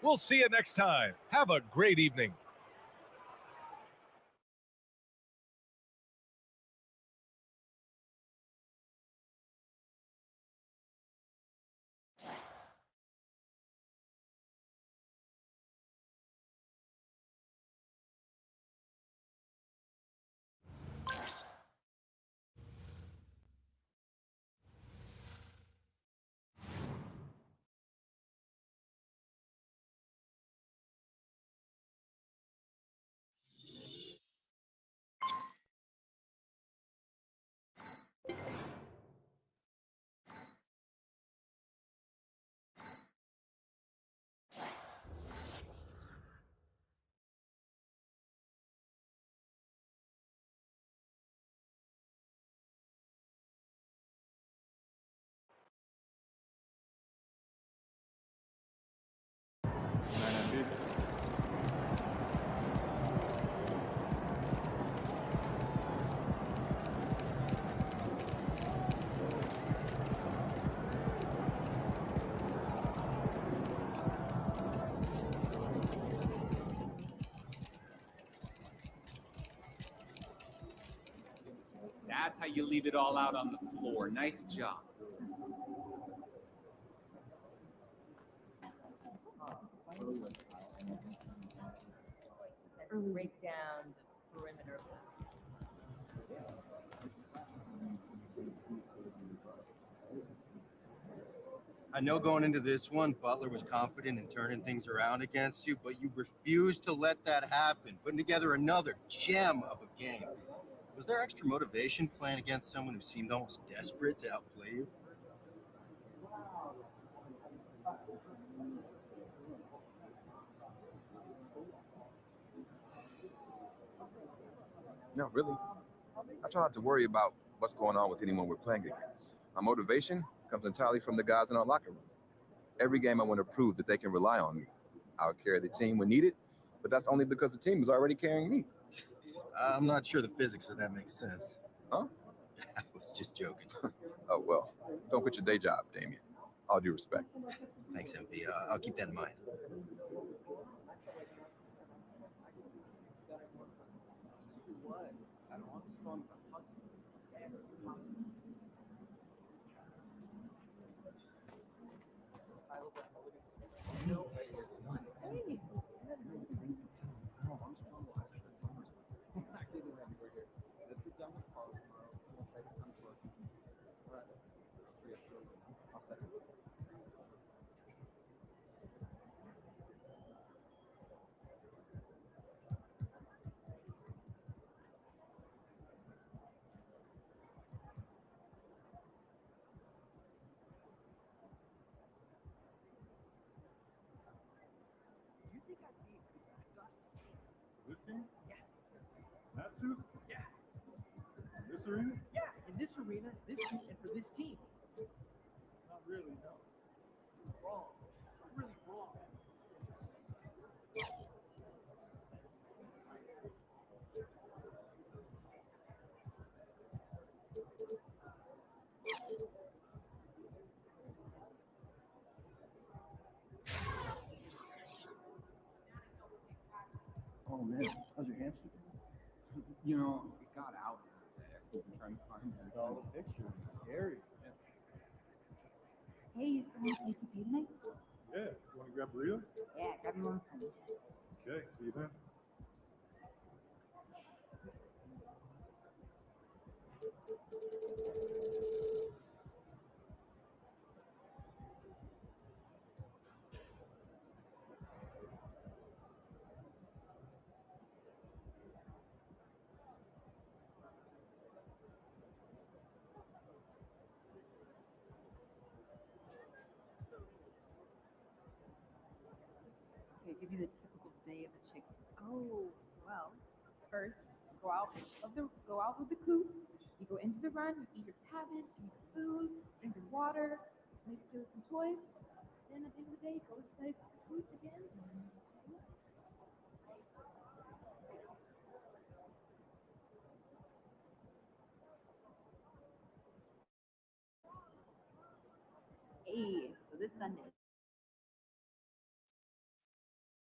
We'll see you next time. Have a great evening. That's how you leave it all out on the floor. Nice job. Break down the perimeter. I know going into this one, Butler was confident in turning things around against you, but you refused to let that happen, putting together another gem of a game. Was there extra motivation playing against someone who seemed almost desperate to outplay you? No, really. I try not to worry about what's going on with anyone we're playing against. My motivation comes entirely from the guys in our locker room. Every game I want to prove that they can rely on me. I'll carry the team when needed, but that's only because the team is already carrying me. I'm not sure the physics of that makes sense. Huh? I was just joking. Oh, well, don't quit your day job, Damien. All due respect. Thanks, MP. I'll keep that in mind. This team? Yeah. That suit? Yeah. This arena? Yeah, in this arena, this team, and for this team. Not really, no. Wrong. Really wrong. Oh man, how's your hamstring? You know, it got out. We've been trying to find it. I saw the picture. It's scary. Hey, is someone play TP tonight? Yeah. You want to grab burrito? Yeah, grab me one from me. Okay, see you then. Okay, give you the typical day of a chicken. Oh, well, first go out with the coop. You go into the run, you eat your cabbage, eat your food, drink your water, maybe play with some toys. Then at the end of the day, go to play the coop again. Hey, so this Sunday.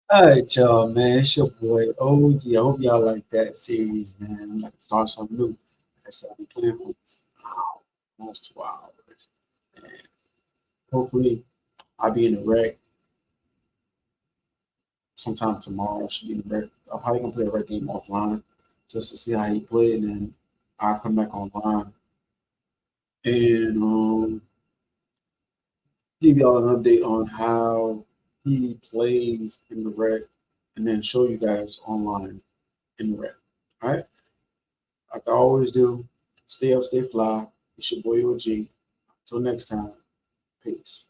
All right, y'all, man. It's your boy OG. I hope y'all like that series, man. I'm about to start something new. Like I said, I've been playing for almost 2 hours. And hopefully, I'll be in the rec sometime tomorrow. I should be in the rec. I'm probably going to play a rec game offline just to see how he played. And then I'll come back online and give y'all an update on how he plays in the rec, and then show you guys online in the rec. All right. Like I always do, stay up, stay fly. It's your boy OG. Until next time, peace.